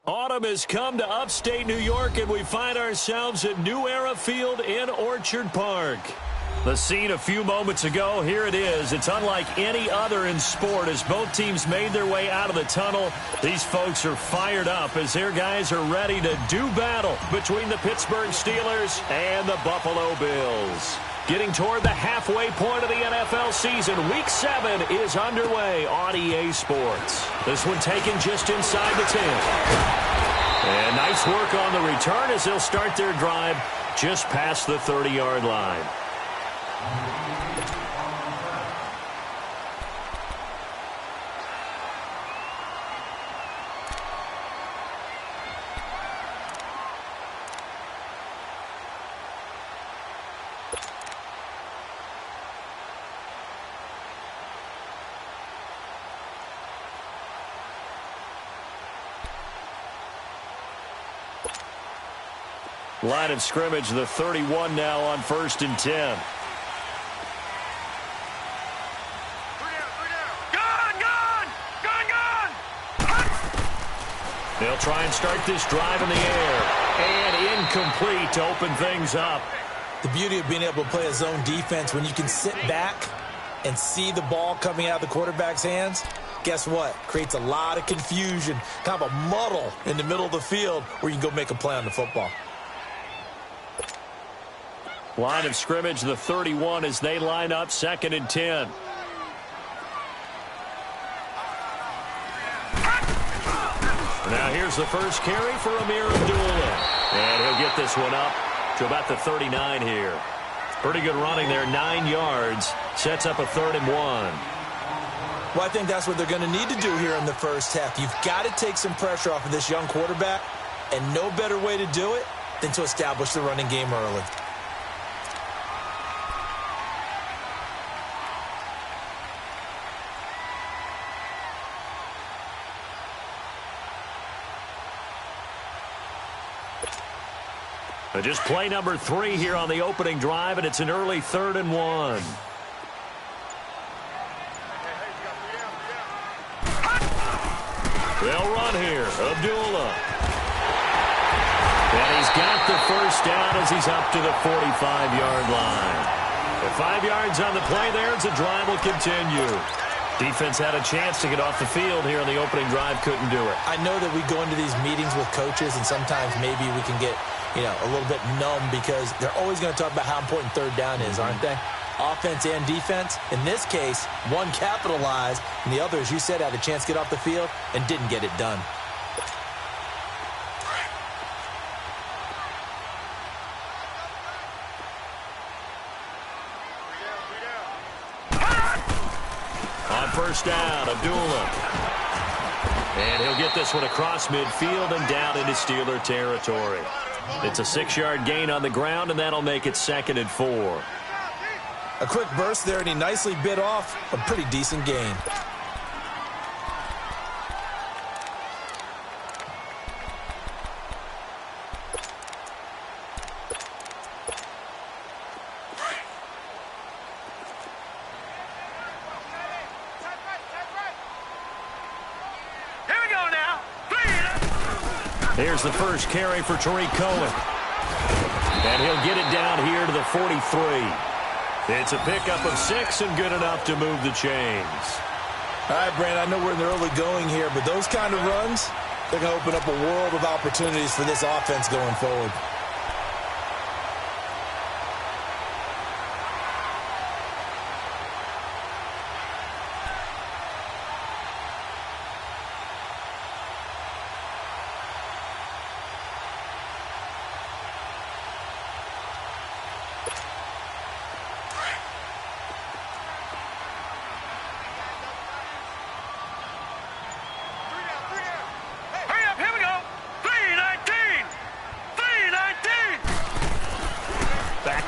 Autumn has come to upstate New York, and we find ourselves at New Era Field in Orchard Park. The scene a few moments ago, here it is. It's unlike any other in sport as both teams made their way out of the tunnel. These folks are fired up as their guys are ready to do battle between the Pittsburgh Steelers and the Buffalo Bills. Getting toward the halfway point of the NFL season, Week 7 is underway on EA Sports. This one taken just inside the 10. And nice work on the return as they'll start their drive just past the 30-yard line. Line of scrimmage, the 31 now on 1st and 10. They'll try and start this drive in the air. And incomplete to open things up. The beauty of being able to play a zone defense when you can sit back and see the ball coming out of the quarterback's hands, guess what? Creates a lot of confusion, kind of a muddle in the middle of the field where you can go make a play on the football. Line of scrimmage, the 31 as they line up 2nd and 10. Now here's the first carry for Amir Abdullah. And he'll get this one up to about the 39 here. Pretty good running there, 9 yards. Sets up a 3rd and 1. Well, I think that's what they're going to need to do here in the first half. You've got to take some pressure off of this young quarterback, and no better way to do it than to establish the running game early. Just play number 3 here on the opening drive, and it's an early 3rd and 1. They'll run here. Abdullah. And he's got the first down as he's up to the 45-yard line. At 5 yards on the play there, as the drive will continue. Defense had a chance to get off the field here on the opening drive, couldn't do it. I know that we go into these meetings with coaches, and sometimes maybe we can get a little bit numb because they're always going to talk about how important 3rd down is, aren't they? Offense and defense. In this case, one capitalized, and the other, as you said, had a chance to get off the field and didn't get it done. On 1st down, Abdullah. And he'll get this one across midfield and down into Steeler territory. It's a 6-yard gain on the ground, and that'll make it 2nd and 4. A quick burst there, and he nicely bit off a pretty decent gain. Here's the first carry for Tariq Cohen. And he'll get it down here to the 43. It's a pickup of 6 and good enough to move the chains. All right, Brandon, I know we're in the early going here, but those kind of runs, they're going to open up a world of opportunities for this offense going forward.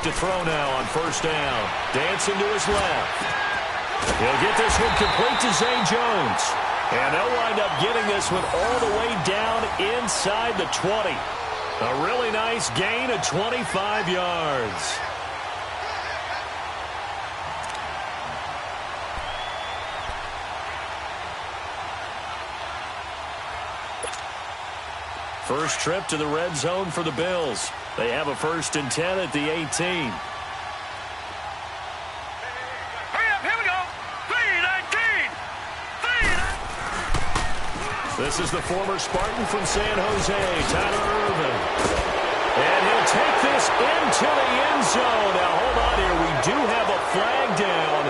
To throw now on 1st down. Dancing to his left. He'll get this one complete to Zay Jones. And they'll wind up getting this one all the way down inside the 20. A really nice gain of 25 yards. First trip to the red zone for the Bills. They have a 1st and 10 at the 18. Hurry up, here we go. 3-19. This is the former Spartan from San Jose, Tyler Ervin. And he'll take this into the end zone. Now, hold on here. We do have a flag down.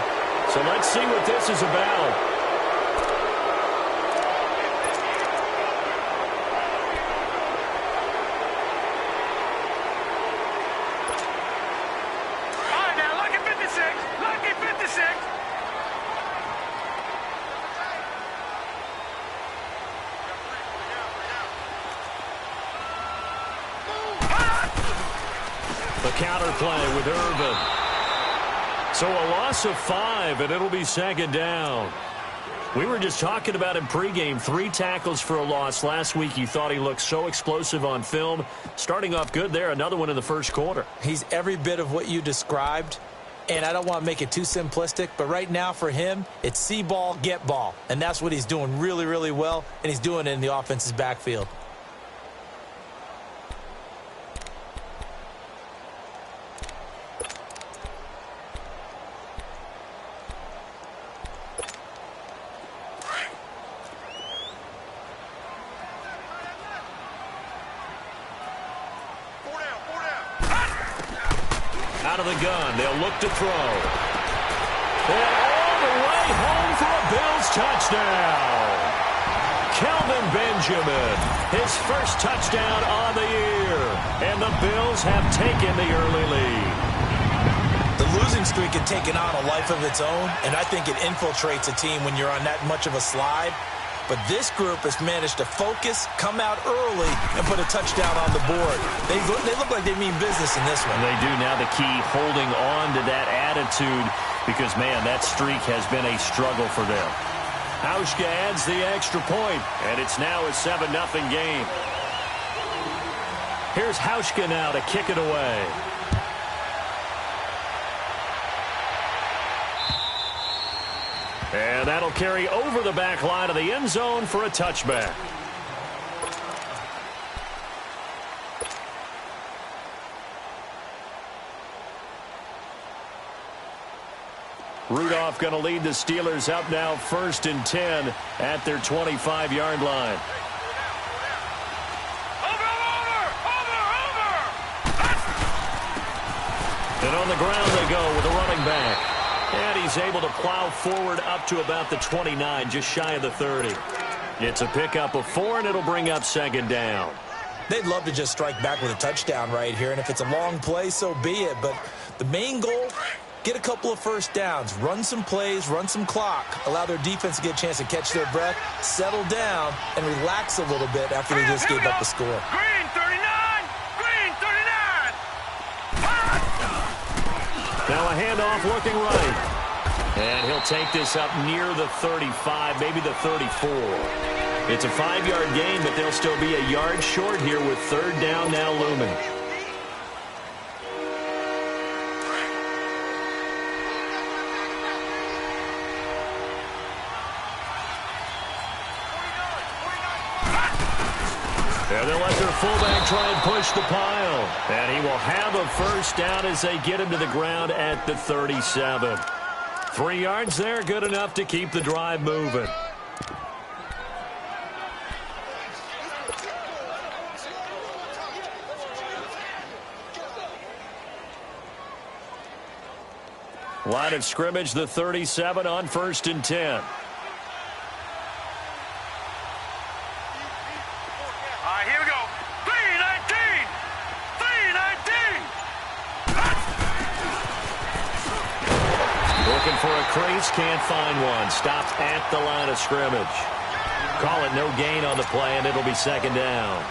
So let's see what this is about. The counter play with Ervin. So a loss of 5, and it'll be 2nd down. We were just talking about him pregame. 3 tackles for a loss. Last week you thought he looked so explosive on film. Starting off good there. Another one in the first quarter. He's every bit of what you described. And I don't want to make it too simplistic, but right now for him, it's see ball, get ball. And that's what he's doing really, really well, and he's doing it in the offense's backfield. Out of the gun, they'll look to throw. And all the way home for a Bills touchdown. Kelvin Benjamin, his first touchdown on the year. And the Bills have taken the early lead. The losing streak had taken on a life of its own, and I think it infiltrates a team when you're on that much of a slide. But this group has managed to focus, come out early, and put a touchdown on the board. They look like they mean business in this one. They do. Now the key, holding on to that attitude, because, man, that streak has been a struggle for them. Hauschka adds the extra point, and it's now a 7-0 game. Here's Hauschka now to kick it away. And that'll carry over the back line of the end zone for a touchback. Rudolph going to lead the Steelers up now 1st and 10 at their 25-yard line. And on the ground they go with a running back. And he's able to plow forward up to about the 29, just shy of the 30. It's a pickup of 4, and it'll bring up 2nd down. They'd love to just strike back with a touchdown right here, and if it's a long play, so be it. But the main goal, get a couple of first downs, run some plays, run some clock, allow their defense to get a chance to catch their breath, settle down, and relax a little bit after they just gave up the score. Green 39! Green 39! Now a handoff looking right. And he'll take this up near the 35, maybe the 34. It's a 5-yard gain, but they'll still be a yard short here with 3rd down now looming. And they'll let their fullback try and push the pile. And he will have a 1st down as they get him to the ground at the 37. 3 yards there, good enough to keep the drive moving. Line of scrimmage, the 37 on 1st and 10. Looking for a crease, can't find one. Stopped at the line of scrimmage. Call it no gain on the play, and it'll be 2nd down.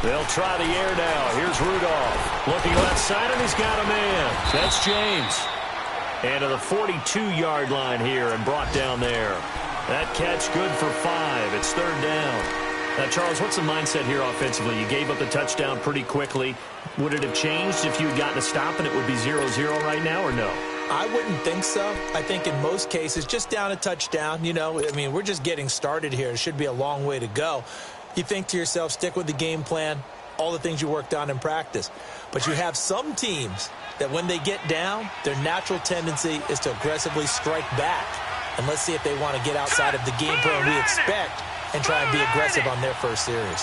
They'll try the air now. Here's Rudolph. Looking left side, and he's got a man. That's James. And to the 42-yard line here and brought down there. That catch good for 5. It's third down. Now, Charles, what's the mindset here offensively? You gave up the touchdown pretty quickly. Would it have changed if you had gotten a stop and it would be 0-0 right now, or no? I wouldn't think so. I think in most cases, just down a touchdown, we're just getting started here. It should be a long way to go. You think to yourself, stick with the game plan, all the things you worked on in practice. But you have some teams that when they get down, their natural tendency is to aggressively strike back. And let's see if they want to get outside of the game plan we expect and try and be aggressive on their first series.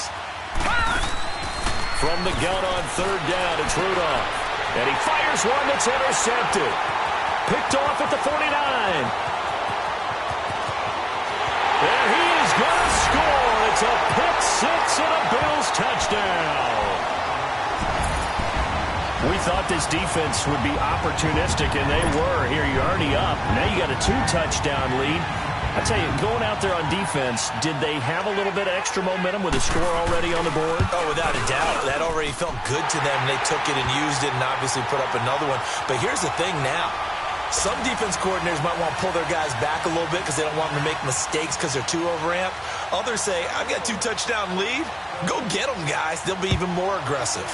From the gun on third down, it's Rudolph. And he fires one that's intercepted. Picked off at the 49. And he is going to score. It's a pick six and a Bills touchdown. We thought this defense would be opportunistic, and they were. Here, you're already up. Now you got a 2-touchdown lead. I tell you, going out there on defense, did they have a little bit of extra momentum with a score already on the board? Oh, without a doubt. That already felt good to them. They took it and used it and obviously put up another one. But here's the thing now. Some defense coordinators might want to pull their guys back a little bit because they don't want them to make mistakes because they're too overamped. Others say, I've got 2-touchdown lead. Go get them, guys. They'll be even more aggressive.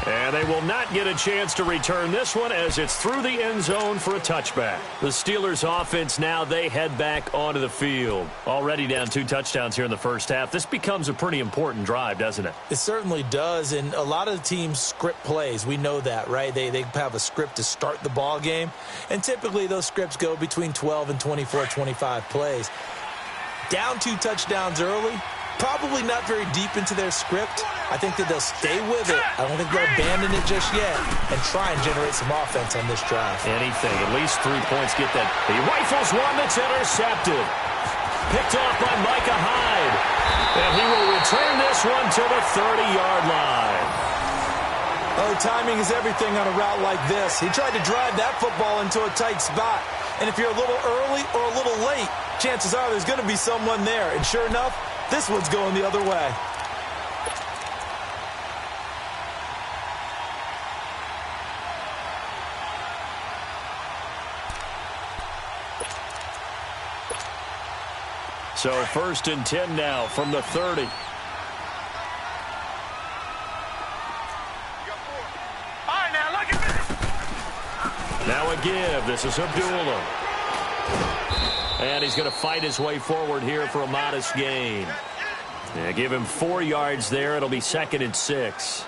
And they will not get a chance to return this one as it's through the end zone for a touchback. The Steelers offense now, they head back onto the field. Already down 2 touchdowns here in the first half. This becomes a pretty important drive, doesn't it? It certainly does, and a lot of the teams script plays. We know that, right? They have a script to start the ball game, and typically those scripts go between 12 and 24, 25 plays. Down 2 touchdowns early, probably not very deep into their script. I think that they'll stay with it. I don't think they'll abandon it just yet and try and generate some offense on this drive. Anything. At least 3 points get that. He rifles one that's intercepted. Picked off by Micah Hyde. And he will return this one to the 30-yard line. Oh, timing is everything on a route like this. He tried to drive that football into a tight spot. And if you're a little early or a little late, chances are there's going to be someone there. And sure enough, this one's going the other way. So 1st and 10 now from the 30. All right, now look at this. Now a give. This is Abdullah. And he's going to fight his way forward here for a modest gain. Yeah, give him 4 yards there. It'll be 2nd and 6.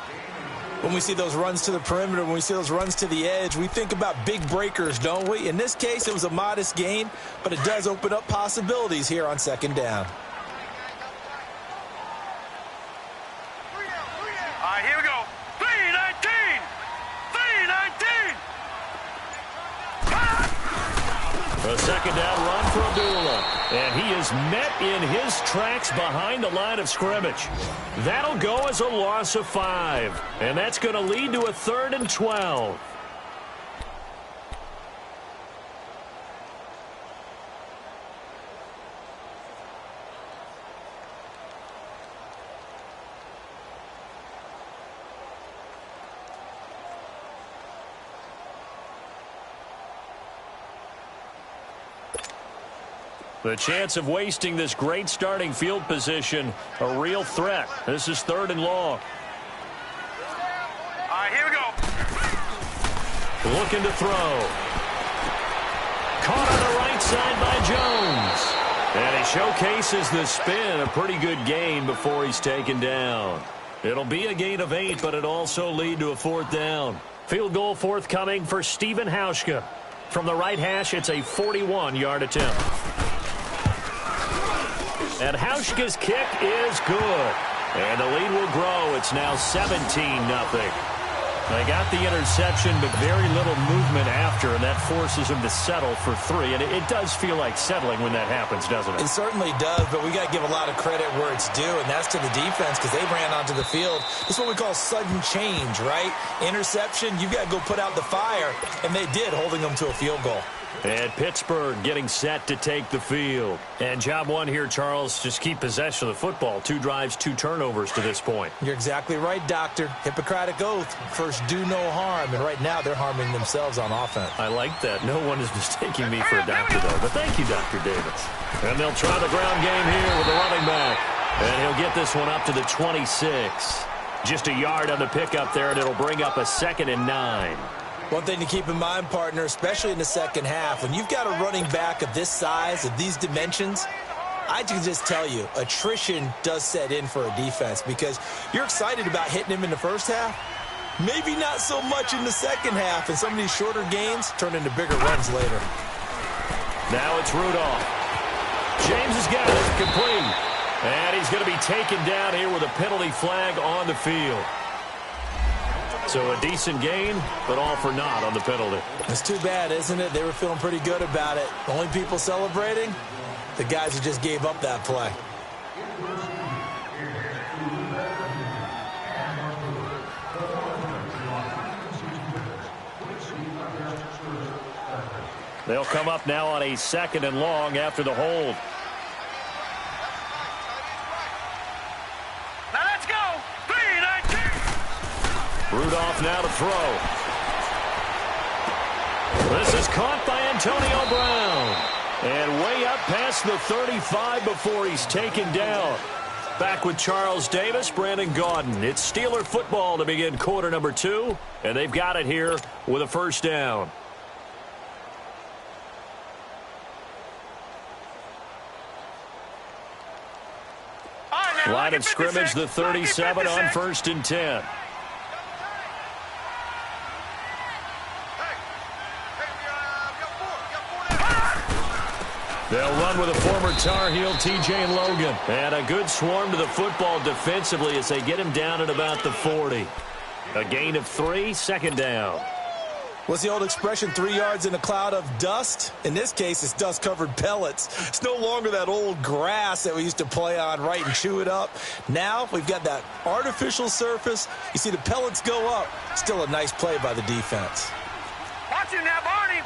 When we see those runs to the perimeter, when we see those runs to the edge, we think about big breakers, don't we? In this case, it was a modest gain, but it does open up possibilities here on 2nd down. All right, here we go. 3-19. 3-19. A 2nd down run for Abdullah. And he is met in his tracks behind the line of scrimmage. That'll go as a loss of 5. And that's going to lead to a 3rd and 12. The chance of wasting this great starting field position, a real threat. This is 3rd and long. All right, here we go. Looking to throw. Caught on the right side by Jones. And he showcases the spin, a pretty good gain before he's taken down. It'll be a gain of 8, but it also lead to a 4th down. Field goal forthcoming for Stephen Hauschka. From the right hash, it's a 41-yard attempt. And Hauschka's kick is good. And the lead will grow. It's now 17-0. They got the interception, but very little movement after, and that forces them to settle for 3. And it does feel like settling when that happens, doesn't it? It certainly does, but we got to give a lot of credit where it's due, and that's to the defense because they ran onto the field. This is what we call sudden change, right? Interception, you've got to go put out the fire, and they did, holding them to a field goal. And Pittsburgh getting set to take the field. And job one here, Charles, just keep possession of the football. 2 drives, 2 turnovers to this point. You're exactly right, Doctor. Hippocratic oath. First, do no harm. And right now, they're harming themselves on offense. I like that. No one is mistaking me for a doctor, though. But thank you, Dr. Davis. And they'll try the ground game here with the running back. And he'll get this one up to the 26. Just a yard on the pickup there, and it'll bring up a 2nd and 9. One thing to keep in mind, partner, especially in the second half, when you've got a running back of this size, of these dimensions, I can just tell you, attrition does set in for a defense because you're excited about hitting him in the first half. Maybe not so much in the second half, and some of these shorter gains turn into bigger runs later. Now it's Rudolph. James has got it, complete. And he's going to be taken down here with a penalty flag on the field. So a decent gain, but all for naught on the penalty. It's too bad, isn't it? They were feeling pretty good about it. The only people celebrating, the guys who just gave up that play. They'll come up now on a 2nd and long after the hold. Now let's go. 3-19. Rudolph now to throw. This is caught by Antonio Brown. And way up past the 35 before he's taken down. Back with Charles Davis, Brandon Gaudin. It's Steeler football to begin quarter number 2. And they've got it here with a first down. Line of scrimmage, the 37 on 1st and 10. They'll run with a former Tar Heel, T.J. Logan. And a good swarm to the football defensively as they get him down at about the 40. A gain of 3, 2nd down. What's the old expression, 3 yards in a cloud of dust? In this case, it's dust-covered pellets. It's no longer that old grass that we used to play on, right, and chew it up. Now we've got that artificial surface. You see the pellets go up. Still a nice play by the defense. Watch him now, Barney.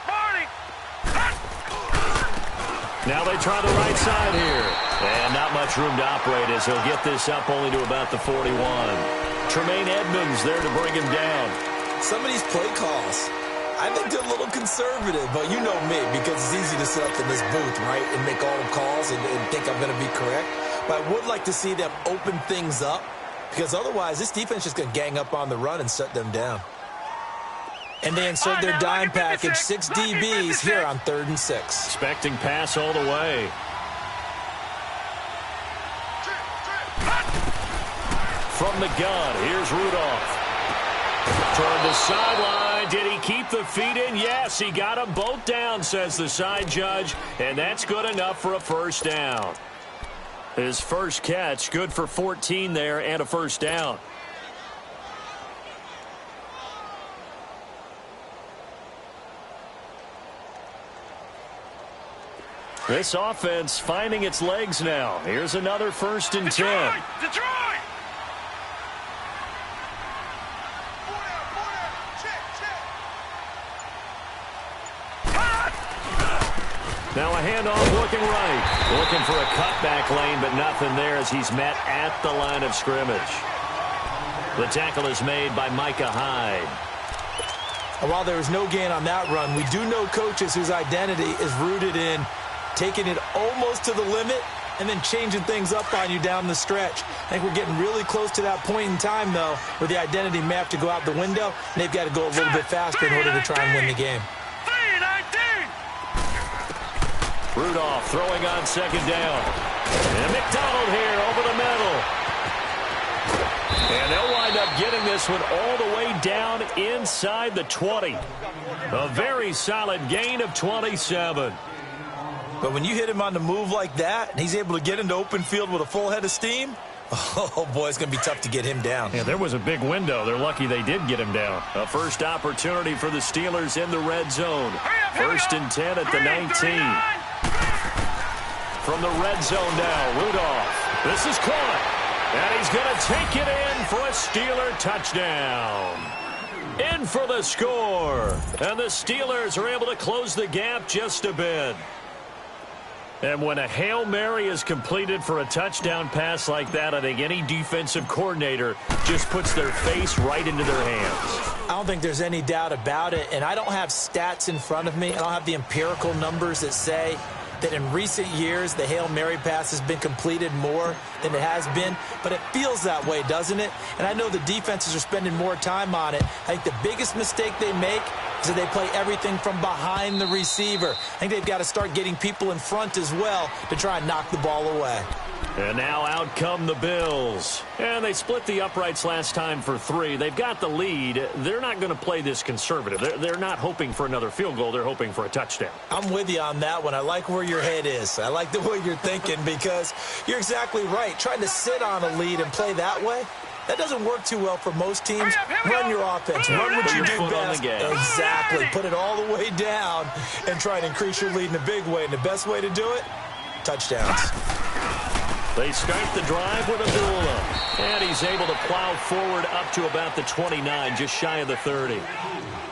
Now they try the right side here. And not much room to operate as he'll get this up only to about the 41. Tremaine Edmonds there to bring him down. Some of these play calls, I think they're a little conservative, but you know me, because it's easy to sit up in this booth, right, and make all the calls and think I'm going to be correct. But I would like to see them open things up, because otherwise this defense is just going to gang up on the run and shut them down. And they insert their dime package, 6 DBs here on 3rd and 6. Expecting pass all the way. From the gun, here's Rudolph. Toward the sideline. Did he keep the feet in? Yes, he got them both down, says the side judge. And that's good enough for a first down. His first catch, good for 14 there and a first down. This offense finding its legs now. Here's another 1st and 10. Detroit! Now a handoff looking right. Looking for a cutback lane, but nothing there as he's met at the line of scrimmage. The tackle is made by Micah Hyde. And while there was no gain on that run, we do know coaches whose identity is rooted in taking it almost to the limit and then changing things up on you down the stretch. I think we're getting really close to that point in time, though, where the identity may have to go out the window, and they've got to go a little bit faster in order to try and win the game. Rudolph throwing on 2nd down. And McDonald here over the middle. And they'll wind up getting this one all the way down inside the 20. A very solid gain of 27. But when you hit him on the move like that, and he's able to get into open field with a full head of steam, oh, boy, it's going to be tough to get him down. Yeah, there was a big window. They're lucky they did get him down. A first opportunity for the Steelers in the red zone. 1st and 10 at the 19. From the red zone now, Rudolph. This is caught. And he's going to take it in for a Steeler touchdown. In for the score. And the Steelers are able to close the gap just a bit. And when a Hail Mary is completed for a touchdown pass like that, I think any defensive coordinator just puts their face right into their hands. I don't think there's any doubt about it, and I don't have stats in front of me. I don't have the empirical numbers that say that in recent years the Hail Mary pass has been completed more than it has been, but it feels that way, doesn't it? And I know the defenses are spending more time on it. I think the biggest mistake they make is that they play everything from behind the receiver. I think they've got to start getting people in front as well to try and knock the ball away. And now out come the Bills. And they split the uprights last time for 3. They've got the lead. They're not going to play this conservative. They're not hoping for another field goal. They're hoping for a touchdown. I'm with you on that one. I like where your head is. I like the way you're thinking because you're exactly right. Trying to sit on a lead and play that way, that doesn't work too well for most teams. Run your offense. Run what you do best. Exactly. Put it all the way down and try and increase your lead in a big way. And the best way to do it, touchdowns. They start the drive with Abdullah. And he's able to plow forward up to about the 29, just shy of the 30.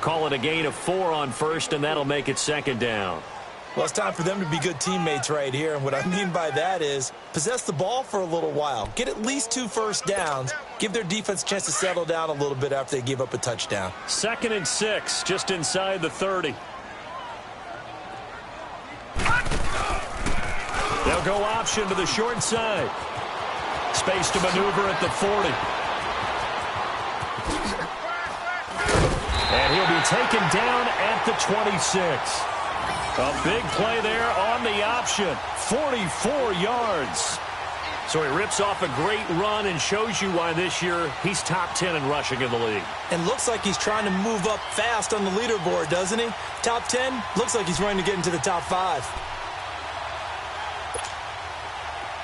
Call it a gain of 4 on first, and that'll make it second down. Well, it's time for them to be good teammates right here. And what I mean by that is possess the ball for a little while. Get at least 2 first downs. Give their defense a chance to settle down a little bit after they give up a touchdown. 2nd and 6, just inside the 30. They'll go option to the short side. Space to maneuver at the 40. And he'll be taken down at the 26. A big play there on the option. 44 yards. So he rips off a great run and shows you why this year he's top 10 in rushing in the league. And looks like he's trying to move up fast on the leaderboard, doesn't he? Top 10, looks like he's running to get into the top 5.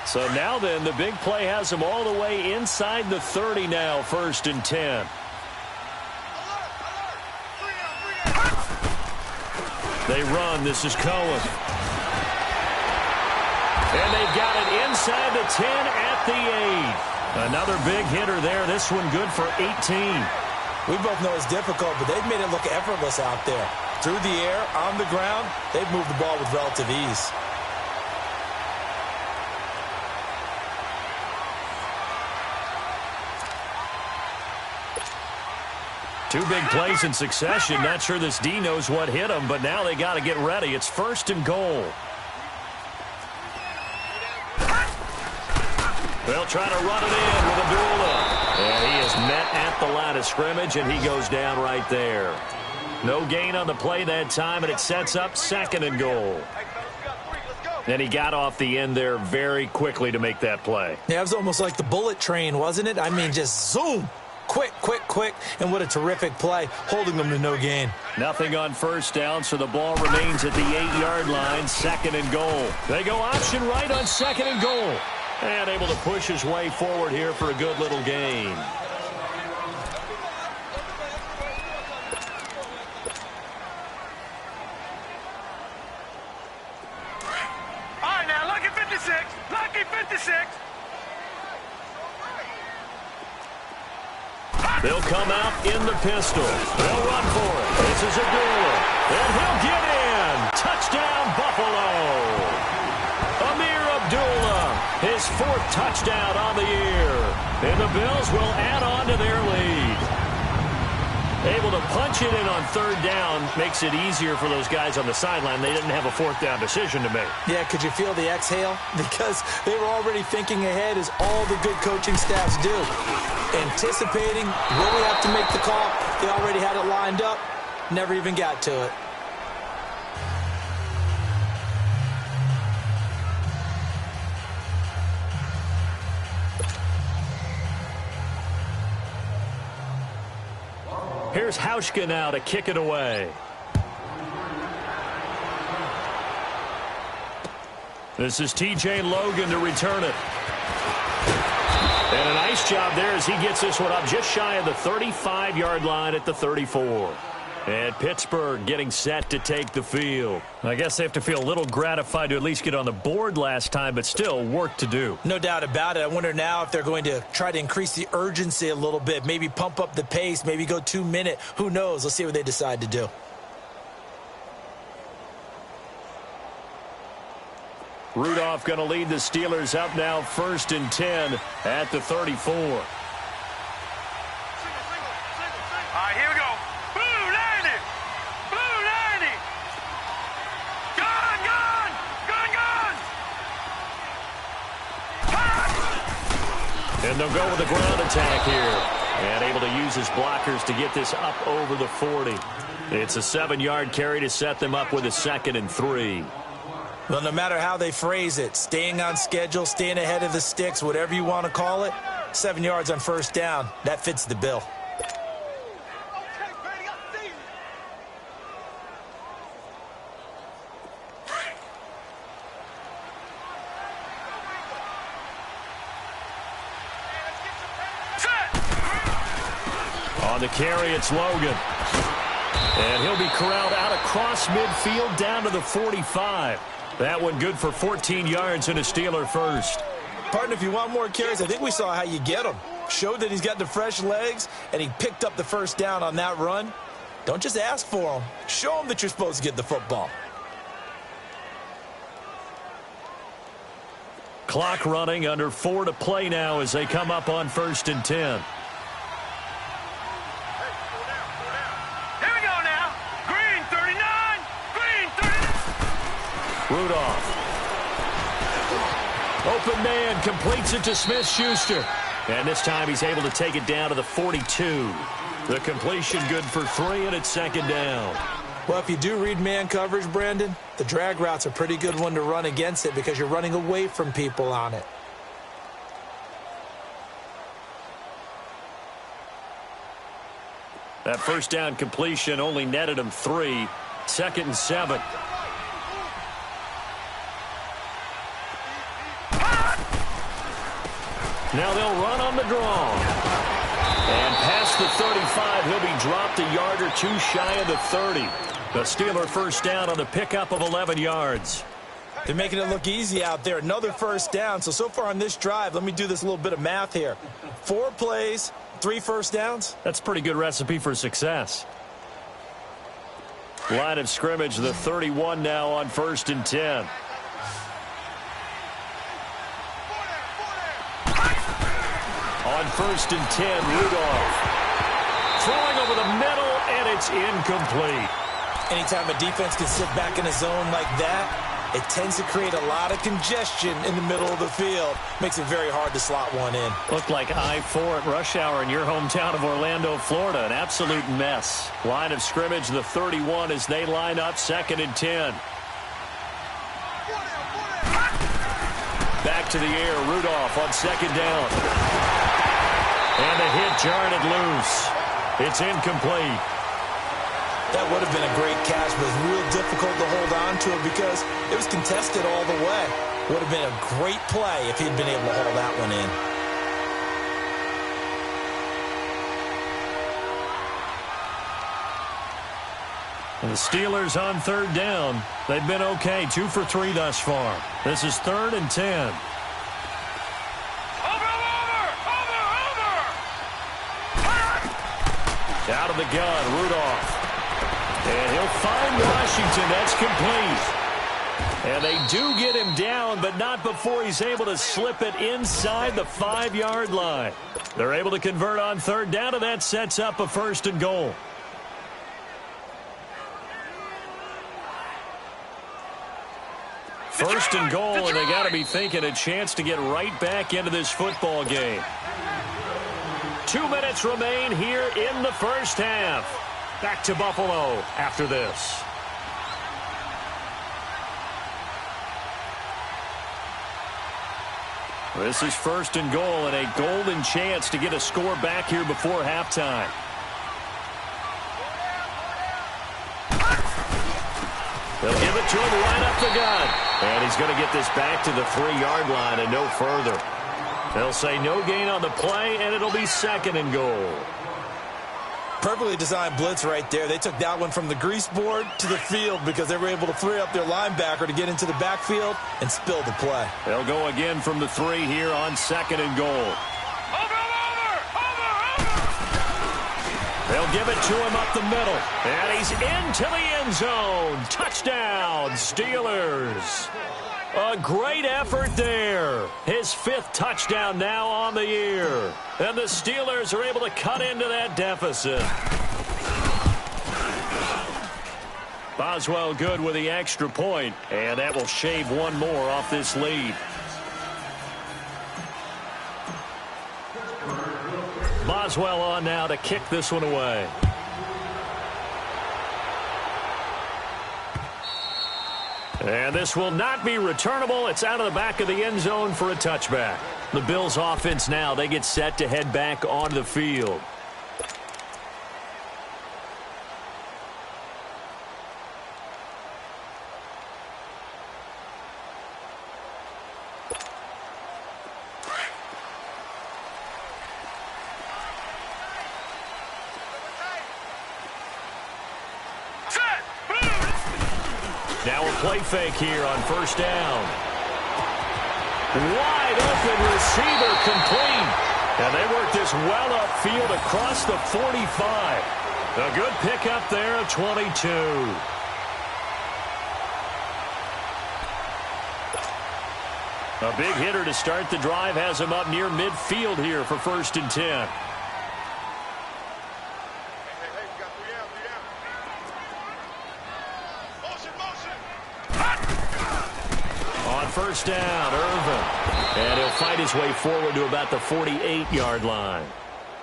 So now then, the big play has him all the way inside the 30 now, 1st and 10. They run. This is Cohen. And they've got it inside the 10 at the 8. Another big hitter there. This one good for 18. We both know it's difficult, but they've made it look effortless out there. Through the air, on the ground, they've moved the ball with relative ease. Two big plays in succession. Not sure this D knows what hit him, but now they got to get ready. It's 1st and goal. They'll try to run it in with Abdullah. And he is met at the line of scrimmage, and he goes down right there. No gain on the play that time, and it sets up 2nd and goal. And he got off the end there very quickly to make that play. Yeah, it was almost like the bullet train, wasn't it? I mean, just zoom. Quick, quick, quick, and what a terrific play, holding them to no gain. Nothing on 1st down, so the ball remains at the 8-yard line, 2nd and goal. They go option right on 2nd and goal. And able to push his way forward here for a good little gain. All right, now, lucky 56. Lucky 56. They'll come out in the pistol. They'll run for it. This is Abdullah. And he'll get in. Touchdown, Buffalo. Amir Abdullah, his 4th touchdown on the year. And the Bills will add on to their lead. Able to punch it in on 3rd down makes it easier for those guys on the sideline. They didn't have a 4th down decision to make. Yeah, could you feel the exhale? Because they were already thinking ahead, as all the good coaching staffs do. Anticipating, will we have to make the call? They already had it lined up. Never even got to it. Here's Hauschka now to kick it away. This is T.J. Logan to return it. And a nice job there as he gets this one up just shy of the 35-yard line at the 34. And Pittsburgh getting set to take the field. I guess they have to feel a little gratified to at least get on the board last time, but still work to do. No doubt about it. I wonder now if they're going to try to increase the urgency a little bit, maybe pump up the pace, maybe go 2 minute. Who knows? Let's see what they decide to do. Rudolph going to lead the Steelers up now 1st and 10 at the 34. All right, here we go. Blue 90. Blue 90. Gun, gun. Gun, gun. And they'll go with the ground attack here. And able to use his blockers to get this up over the 40. It's a 7-yard carry to set them up with a 2nd and 3. Well, no matter how they phrase it, staying on schedule, staying ahead of the sticks, whatever you want to call it, 7 yards on 1st down, that fits the bill. On the carry, it's Logan. And he'll be corralled out across midfield down to the 45. That one good for 14 yards and a Steeler first. Partner, if you want more carries, I think we saw how you get them. Showed that he's got the fresh legs, and he picked up the 1st down on that run. Don't just ask for them. Show them that you're supposed to get the football. Clock running, under 4 to play now as they come up on 1st and 10. Rudolph. Open man, completes it to Smith-Schuster. And this time he's able to take it down to the 42. The completion good for 3, and it's 2nd down. Well, if you do read man coverage, Brandon, the drag route's a pretty good one to run against it because you're running away from people on it. That 1st down completion only netted him 3. 2nd and 7. Now they'll run on the draw. And past the 35, he'll be dropped a yard or 2 shy of the 30. The Steeler 1st down on the pickup of 11 yards. They're making it look easy out there. Another 1st down. So far on this drive, let me do this little bit of math here. 4 plays, 3 1st downs. That's a pretty good recipe for success. Line of scrimmage, the 31 now on 1st and 10. On 1st and 10, Rudolph. Throwing over the middle, and it's incomplete. Anytime a defense can sit back in a zone like that, it tends to create a lot of congestion in the middle of the field. Makes it very hard to slot one in. Looked like I-4 at rush hour in your hometown of Orlando, Florida. An absolute mess. Line of scrimmage, the 31 as they line up 2nd and 10. Back to the air, Rudolph on 2nd down. And the hit jarred it loose. It's incomplete. That would have been a great catch, but it was real difficult to hold on to it because it was contested all the way. Would have been a great play if he'd been able to hold that one in. And the Steelers on 3rd down. They've been okay, 2 for 3 thus far. This is 3rd and 10. Out of the gun, Rudolph. And he'll find Washington. That's complete. And they do get him down, but not before he's able to slip it inside the 5-yard line. They're able to convert on 3rd down, and that sets up a 1st and goal. First and goal, and they got to be thinking a chance to get right back into this football game. 2 minutes remain here in the 1st half. Back to Buffalo after this. This is 1st and goal and a golden chance to get a score back here before halftime. They'll give it to him right up the gut. And he's going to get this back to the 3-yard line and no further. They'll say no gain on the play, and it'll be 2nd and goal. Perfectly designed blitz right there. They took that one from the grease board to the field because they were able to free up their linebacker to get into the backfield and spill the play. They'll go again from the 3 here on 2nd and goal. They'll give it to him up the middle. And he's into the end zone. Touchdown, Steelers. A great effort there. His 5th touchdown now on the year. And the Steelers are able to cut into that deficit. Boswell good with the extra point, and that will shave one more off this lead. Boswell on now to kick this one away. And this will not be returnable. It's out of the back of the end zone for a touchback. The Bills offense now, they get set to head back onto the field. Now a play fake here on 1st down. Wide open receiver complete. And they work this well upfield across the 45. A good pickup there at 22. A big hitter to start the drive has him up near midfield here for 1st and 10. On 1st down, Irvin. And he'll fight his way forward to about the 48-yard line.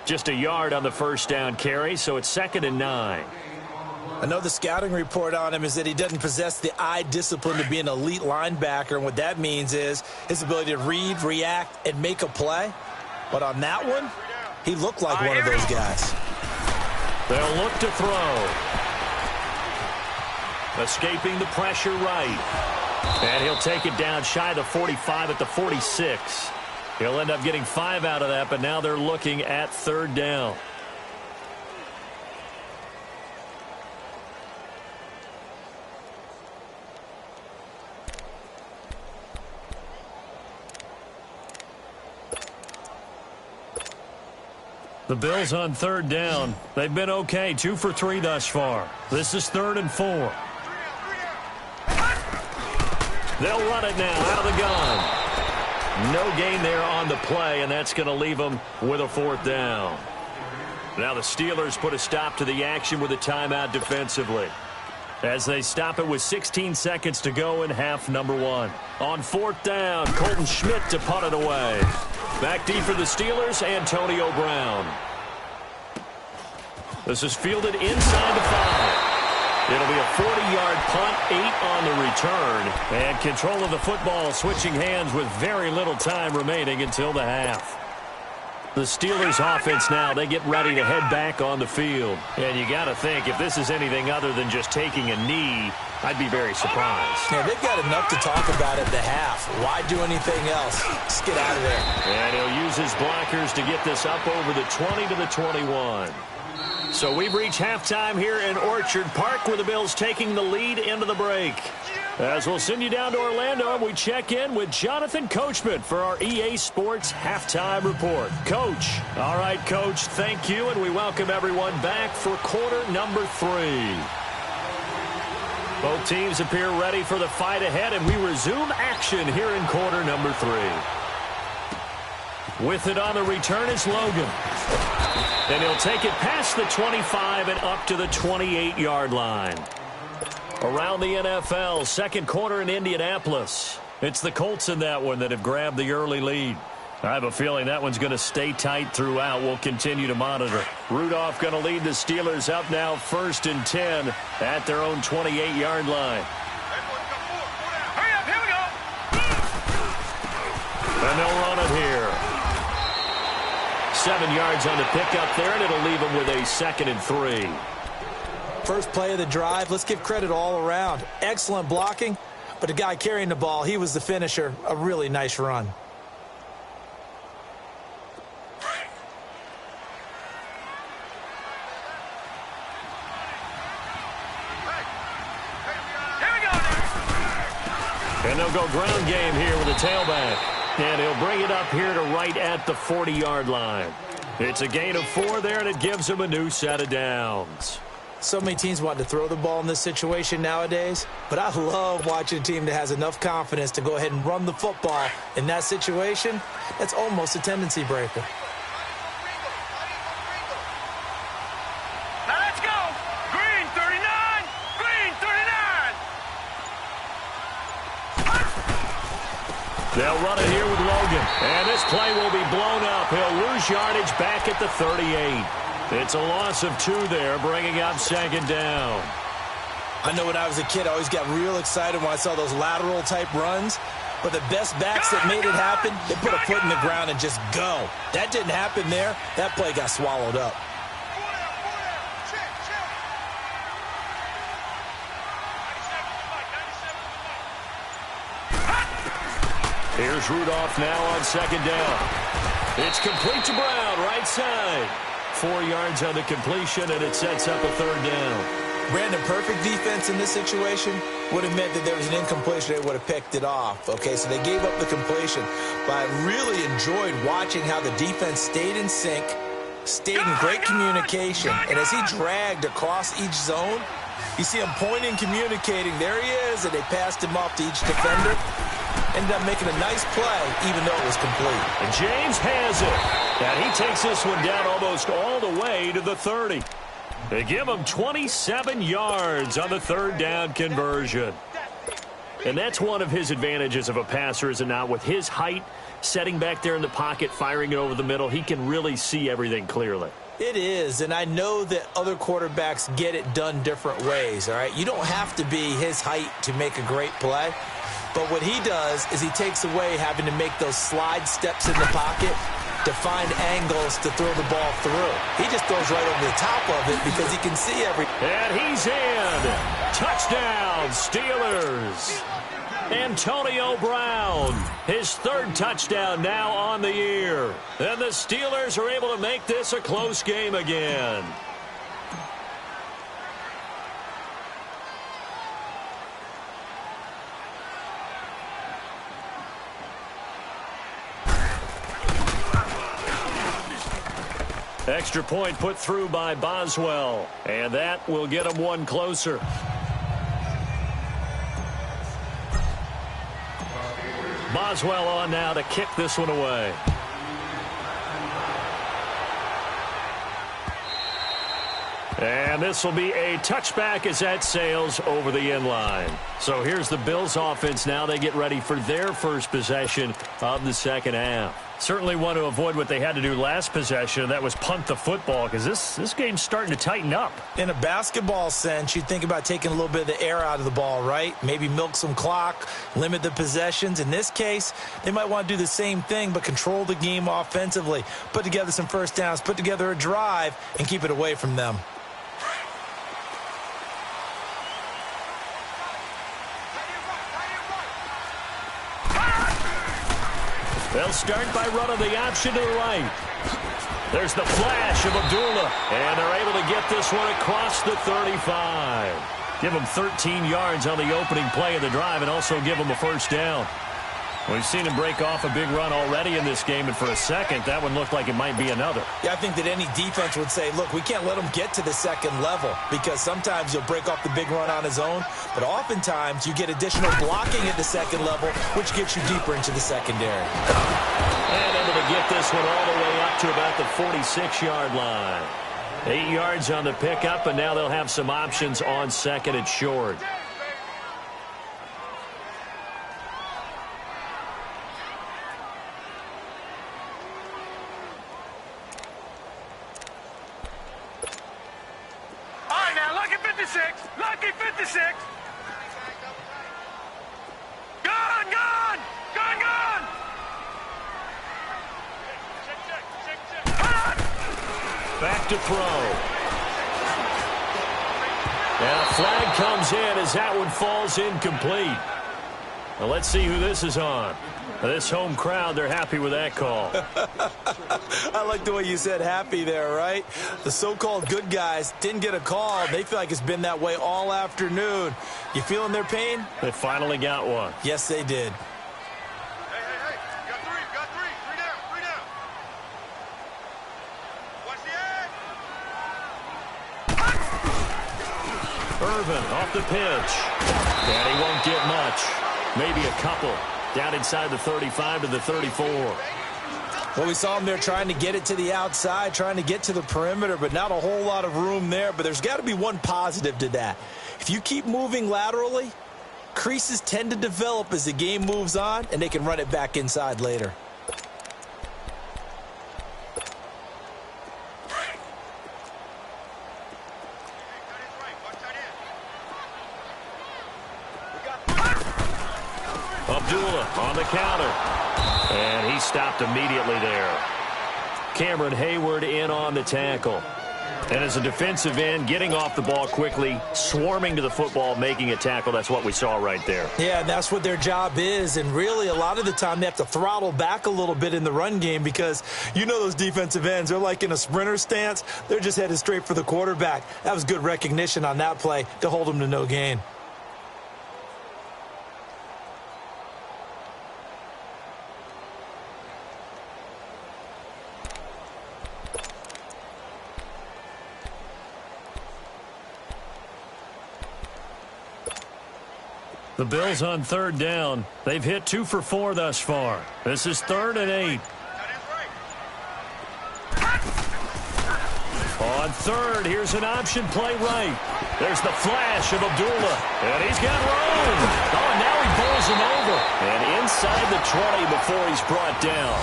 Just a yard on the 1st down carry, so it's 2nd and 9. I know the scouting report on him is that he doesn't possess the eye discipline to be an elite linebacker, and what that means is his ability to read, react, and make a play. But on that one, he looked like one of those guys. They'll look to throw. Escaping the pressure right. And he'll take it down shy of the 45 at the 46. He'll end up getting 5 out of that, but now they're looking at 3rd down. The Bills on 3rd down. They've been okay, 2 for 3 thus far. This is 3rd and 4. They'll run it now out of the gun. No gain there on the play, and that's going to leave them with a 4th down. Now the Steelers put a stop to the action with a timeout defensively, as they stop it with 16 seconds to go in half number 1. On 4th down, Colton Schmidt to punt it away. Back deep for the Steelers, Antonio Brown. This is fielded inside the 5. It'll be a 40-yard punt, 8 on the return, and control of the football switching hands with very little time remaining until the half. The Steelers offense now, they get ready to head back on the field. And you got to think, if this is anything other than just taking a knee, I'd be very surprised. Yeah, they've got enough to talk about at the half. Why do anything else? Just get out of there. And he'll use his blockers to get this up over the 20 to the 21. So we've reached halftime here in Orchard Park, where the Bills taking the lead into the break. As we'll send you down to Orlando, we check in with Jonathan Coachman for our EA Sports Halftime Report. Coach. All right, Coach, thank you, and we welcome everyone back for quarter number 3. Both teams appear ready for the fight ahead, and we resume action here in quarter number 3. With it on the return is Logan. And he'll take it past the 25 and up to the 28-yard line. Around the NFL, second quarter in Indianapolis. It's the Colts in that one that have grabbed the early lead. I have a feeling that one's going to stay tight throughout. We'll continue to monitor. Rudolph going to lead the Steelers up now 1st and 10 at their own 28-yard line. Hurry up, here we go. And they'll run it here. 7 yards on the pickup there, and it'll leave them with a 2nd and 3. First play of the drive, let's give credit all around. Excellent blocking, but the guy carrying the ball, he was the finisher. A really nice run. And they'll go ground game here with a tailback. And he'll bring it up here to right at the 40-yard line. It's a gain of 4 there, and it gives him a new set of downs. So many teams want to throw the ball in this situation nowadays, but I love watching a team that has enough confidence to go ahead and run the football. In that situation, that's almost a tendency breaker. Now let's go. Green 39. Green 39. They'll run it here with Logan. And this play will be blown up. He'll lose yardage back at the 38. It's a loss of 2 there, bringing up second down. I know when I was a kid, I always got real excited when I saw those lateral-type runs. But the best backs that made it happen, they put a foot in the ground and just go. That didn't happen there. That play got swallowed up. Here's Rudolph now on second down. It's complete to Brown, right side. 4 yards on the completion, and it sets up a third down. Brandon, perfect defense in this situation would have meant that there was an incompletion. They would have picked it off. Okay, so they gave up the completion. But I really enjoyed watching how the defense stayed in sync, stayed in great communication. And as he dragged across each zone, you see him pointing, communicating. There he is, and they passed him off to each defender. Ended up making a nice play, even though it was complete. And James has it. And he takes this one down almost all the way to the 30. They give him 27 yards on the third down conversion. And that's one of his advantages of a passer, is it not? With his height, setting back there in the pocket, firing it over the middle, he can really see everything clearly. It is, and I know that other quarterbacks get it done different ways, all right? You don't have to be his height to make a great play. But what he does is he takes away having to make those slide steps in the pocket to find angles to throw the ball through. He just throws right over the top of it because he can see everything. And he's in. Touchdown, Steelers. Antonio Brown, his third touchdown now on the year. And the Steelers are able to make this a close game again. Extra point put through by Boswell, and that will get him one closer. Boswell on now to kick this one away. And this will be a touchback as that sails over the end line. So here's the Bills offense now. They get ready for their first possession of the second half. Certainly want to avoid what they had to do last possession, and that was punt the football, because this game's starting to tighten up. In a basketball sense, you think about taking a little bit of the air out of the ball, right? Maybe milk some clock, limit the possessions. In this case, they might want to do the same thing, but control the game offensively, put together some first downs, put together a drive, and keep it away from them. They'll start by running the option to the right. There's the flash of Abdullah, and they're able to get this one across the 35. Give them 13 yards on the opening play of the drive and also give them a first down. We've seen him break off a big run already in this game, and for a second, that one looked like it might be another. Yeah, I think that any defense would say, look, we can't let him get to the second level, because sometimes he'll break off the big run on his own, but oftentimes you get additional blocking at the second level, which gets you deeper into the secondary. And able to get this one all the way up to about the 46-yard line. 8 yards on the pickup, and now they'll have some options on second and short. Lucky 56. Gone. Back to throw. And a flag comes in as that one falls incomplete. Well, let's see who this is on. This home crowd, they're happy with that call. I like the way you said happy there, right? The so-called good guys didn't get a call. They feel like it's been that way all afternoon. You feeling their pain? They finally got one. Yes, they did. Hey, got three. Three down. Watch the edge. Irvin off the pitch. And he won't get much. Maybe a couple. Down inside the 35 to the 34. Well, we saw him there trying to get it to the outside, trying to get to the perimeter, but not a whole lot of room there. But there's got to be one positive to that. If you keep moving laterally, creases tend to develop as the game moves on, and they can run it back inside later. Abdullah on the counter. And he stopped immediately there. Cameron Hayward in on the tackle. And as a defensive end, getting off the ball quickly, swarming to the football, making a tackle, that's what we saw right there. Yeah, and that's what their job is. And really, a lot of the time, they have to throttle back a little bit in the run game because you know those defensive ends, they're like in a sprinter stance. They're just headed straight for the quarterback. That was good recognition on that play to hold them to no gain. The Bills on third down. They've hit 2 for 4 thus far. This is 3rd and 8. On third, here's an option play right. There's the flash of Abdullah. And he's got room. Oh, and now he bowls him over. And inside the 20 before he's brought down.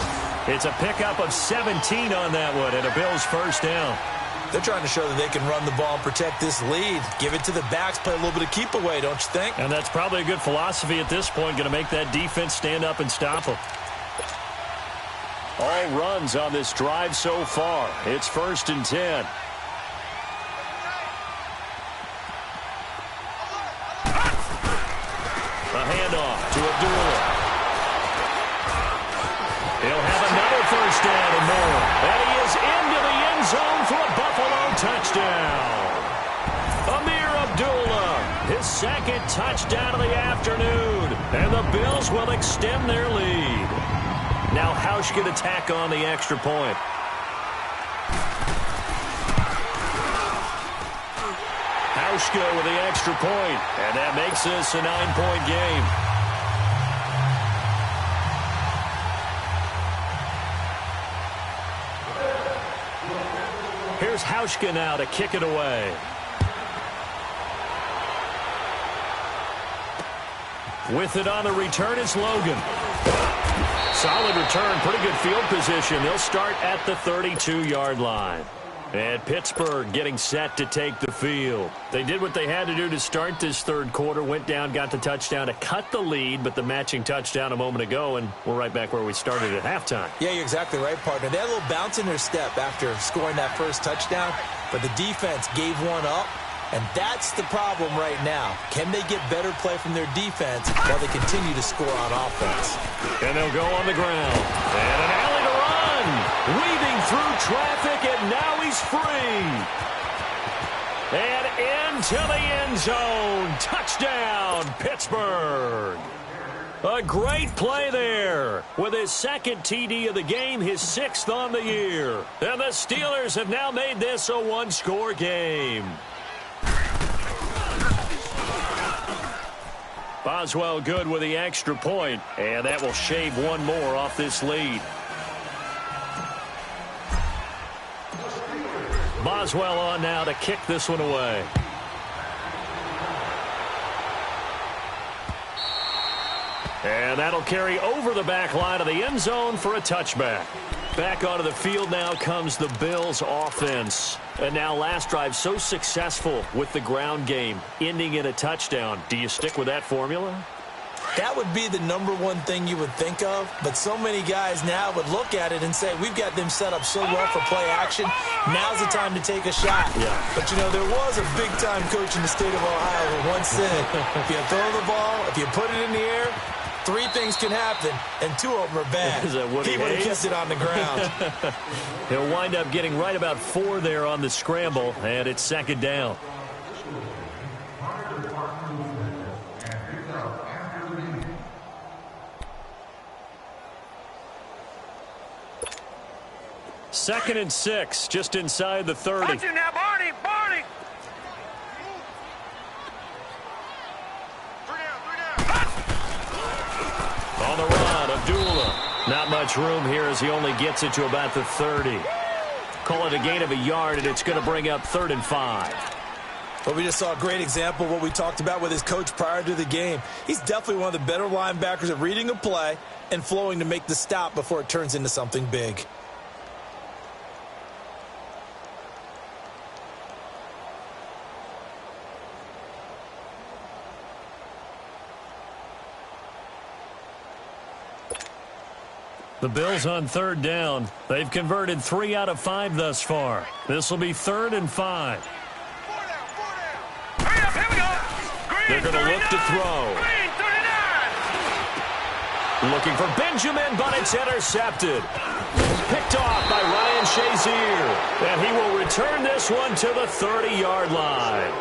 It's a pickup of 17 on that one and a Bills first down. They're trying to show that they can run the ball and protect this lead. Give it to the backs, play a little bit of keep away, don't you think? And that's probably a good philosophy at this point, going to make that defense stand up and stop them. All runs on this drive so far. It's 1st and 10. A handoff to Abdullah. He'll have another first down and more. And he is into the end zone for a Buffalo touchdown. Amir Abdullah, his 2nd touchdown of the afternoon. And the Bills will extend their lead. Now Hauschka to tack on the extra point. Hauschka with the extra point. And that makes this a 9-point game. Here's Hauschka now to kick it away. With it on the return, it's Logan. Solid return, pretty good field position. They'll start at the 32-yard line. And Pittsburgh getting set to take the field. They did what they had to do to start this third quarter. Went down, got the touchdown to cut the lead, but the matching touchdown a moment ago, and we're right back where we started at halftime. Yeah, you're exactly right, partner. They had a little bounce in their step after scoring that first touchdown, but the defense gave one up, and that's the problem right now. Can they get better play from their defense while they continue to score on offense? And they'll go on the ground. And an alley to run. Weaving through traffic, and now he's free. And into the end zone. Touchdown, Pittsburgh. A great play there. With his 2nd TD of the game, his 6th on the year. And the Steelers have now made this a one-score game. Boswell good with the extra point, and that will shave one more off this lead. Boswell on now to kick this one away. And that'll carry over the back line of the end zone for a touchback. Back onto the field now comes the Bills offense. And now last drive so successful with the ground game, ending in a touchdown. Do you stick with that formula? That would be the #1 thing you would think of, but so many guys now would look at it and say, we've got them set up so well for play action, now's the time to take a shot. Yeah. But, you know, there was a big-time coach in the state of Ohio who once said, if you throw the ball, if you put it in the air, 3 things can happen, and 2 of them are bad. Is that Woody He would have Hayes? kept it on the ground. He'll wind up getting right about 4 there on the scramble, and it's 2nd down. 2nd and 6, just inside the 30. Punch him now, Barney, Barney. On the run, Abdullah. Not much room here as he only gets it to about the 30. Call it a gain of a yard, and it's going to bring up 3rd and 5. Well, we just saw a great example of what we talked about with his coach prior to the game. He's definitely one of the better linebackers at reading a play and flowing to make the stop before it turns into something big. The Bills on 3rd down. They've converted 3 out of 5 thus far. This will be 3rd and 5. Hurry up, here we go. Green, They're going to look to throw. Green, 39. Looking for Benjamin, but it's intercepted. Picked off by Ryan Shazier. And he will return this one to the 30-yard line.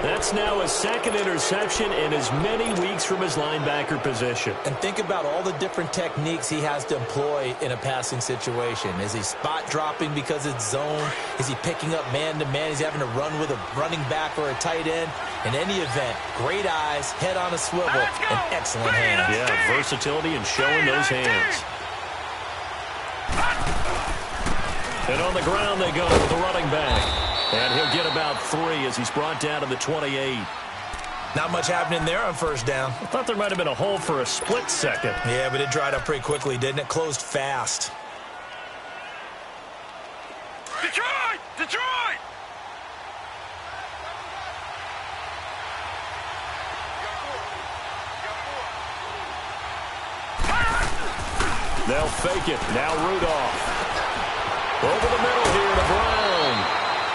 That's now his 2nd interception in as many weeks from his linebacker position. And think about all the different techniques he has to employ in a passing situation. Is he spot dropping because it's zone? Is he picking up man-to-man? Is he having to run with a running back or a tight end? In any event, great eyes, head on a swivel, and excellent hands. Yeah, versatility and showing those hands. And on the ground they go with the running back. And he'll get about 3 as he's brought down to the 28. Not much happening there on 1st down. I thought there might have been a hole for a split second. Yeah, but it dried up pretty quickly, didn't it? Closed fast. Detroit, Detroit. They'll fake it. Now Rudolph. Over the middle here to Brown.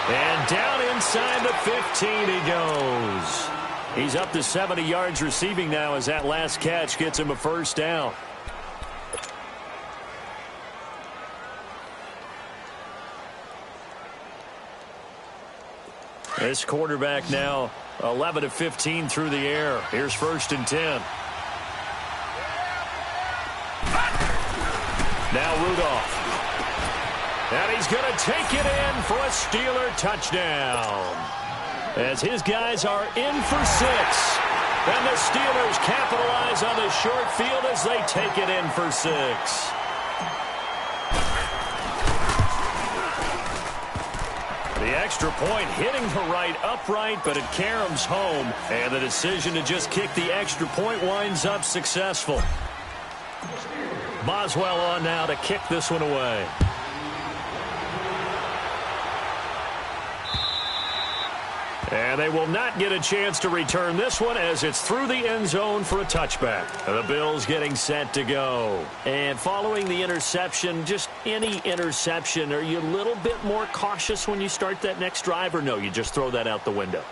And down inside the 15 he goes. He's up to 70 yards receiving now as that last catch gets him a 1st down. This quarterback now 11 of 15 through the air. Here's 1st and 10. Now Rudolph. And he's going to take it in for a Steeler touchdown. As his guys are in for 6. And the Steelers capitalize on the short field as they take it in for 6. The extra point hitting the right upright, but it caroms home. And the decision to just kick the extra point winds up successful. Boswell on now to kick this one away. And they will not get a chance to return this one as it's through the end zone for a touchback. The Bills getting set to go. And following the interception, just any interception, are you a little bit more cautious when you start that next drive, or no, you just throw that out the window?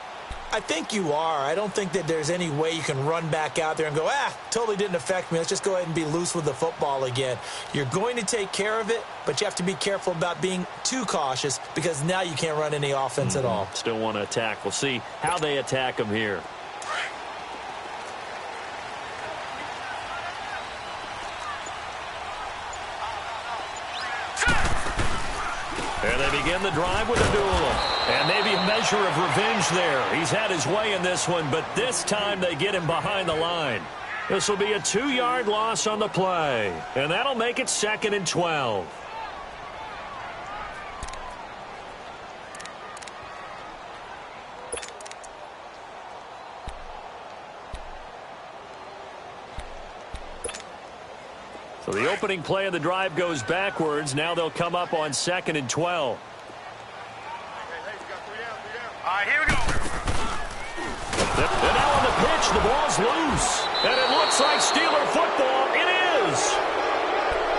I think you are. I don't think that there's any way you can run back out there and go, totally didn't affect me. Let's just go ahead and be loose with the football again. You're going to take care of it, but you have to be careful about being too cautious because now you can't run any offense at all. Still want to attack. We'll see how they attack them here. And they begin the drive with Abdullah. And maybe a measure of revenge there. He's had his way in this one, but this time they get him behind the line. This will be a 2-yard loss on the play. And that'll make it 2nd and 12. So the opening play of the drive goes backwards. Now they'll come up on 2nd and 12. All right, here we go. And now on the pitch, the ball's loose. And it looks like Steeler football. It is.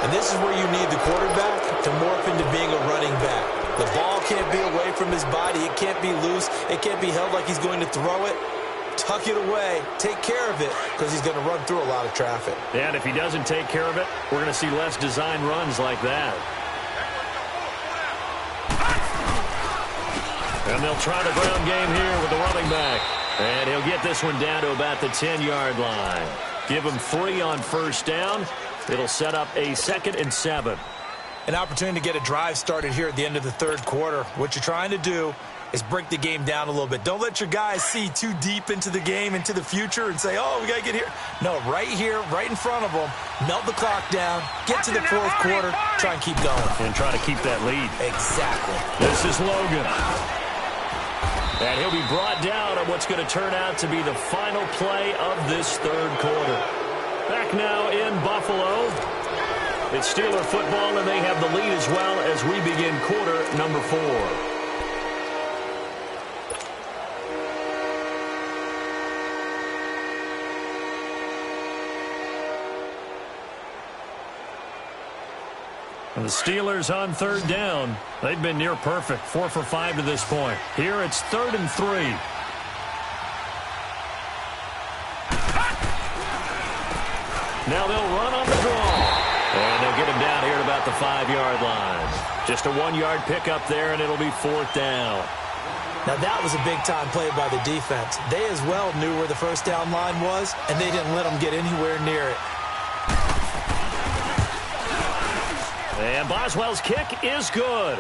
And this is where you need the quarterback to morph into being a running back. The ball can't be away from his body. It can't be loose. It can't be held like he's going to throw it. Tuck it away. Take care of it because he's going to run through a lot of traffic. And if he doesn't take care of it, we're going to see less design runs like that. And they'll try the ground game here with the running back. And he'll get this one down to about the 10-yard line. Give him 3 on 1st down. It'll set up a 2nd and 7. an opportunity to get a drive started here at the end of the third quarter. What you're trying to do is break the game down a little bit. Don't let your guys see too deep into the game, into the future, and say, oh, we got to get here. No, right here, right in front of them, melt the clock down, get to the fourth quarter, try and keep going. And try to keep that lead. Exactly. This is Logan. And he'll be brought down on what's going to turn out to be the final play of this third quarter. Back now in Buffalo. It's Steeler football, and they have the lead as well as we begin quarter number 4. And the Steelers on third down. They've been near perfect, 4 for 5 to this point. Here it's 3rd and 3. Now they'll run on the draw. And they'll get him down here at about the 5-yard line. Just a 1-yard pickup there, and it'll be 4th down. Now that was a big-time play by the defense. They as well knew where the first down line was, and they didn't let them get anywhere near it. And Boswell's kick is good.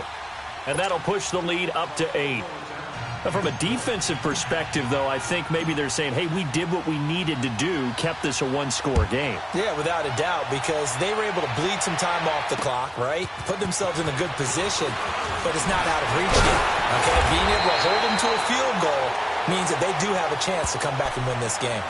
And that'll push the lead up to 8. Now, from a defensive perspective, though, I think maybe they're saying, hey, we did what we needed to do, kept this a 1-score game. Yeah, without a doubt, because they were able to bleed some time off the clock, right? Put themselves in a good position, but it's not out of reach yet. Okay, being able to hold them to a field goal means that they do have a chance to come back and win this game.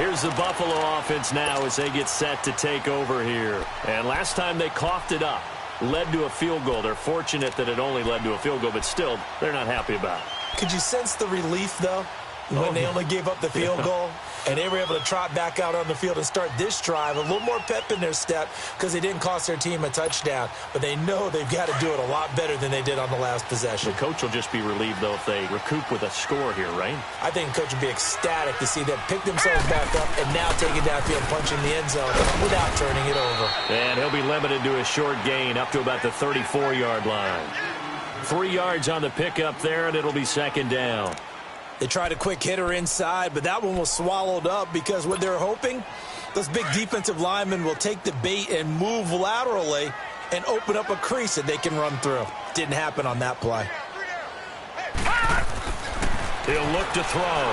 Here's the Buffalo offense now as they get set to take over here. And last time they coughed it up, led to a field goal. They're fortunate that it only led to a field goal, but still, they're not happy about it. Could you sense the relief, though, when they only gave up the field goal? And they were able to trot back out on the field and start this drive. A little more pep in their step because they didn't cost their team a touchdown. But they know they've got to do it a lot better than they did on the last possession. The coach will just be relieved, though, if they recoup with a score here, right? I think the coach would be ecstatic to see them pick themselves back up and now take it downfield, punching the end zone without turning it over. And he'll be limited to a short gain up to about the 34-yard line. 3 yards on the pickup there, and it'll be 2nd down. They tried a quick hitter inside, but that one was swallowed up because what they're hoping, those big defensive linemen will take the bait and move laterally and open up a crease that they can run through. Didn't happen on that play. He'll look to throw.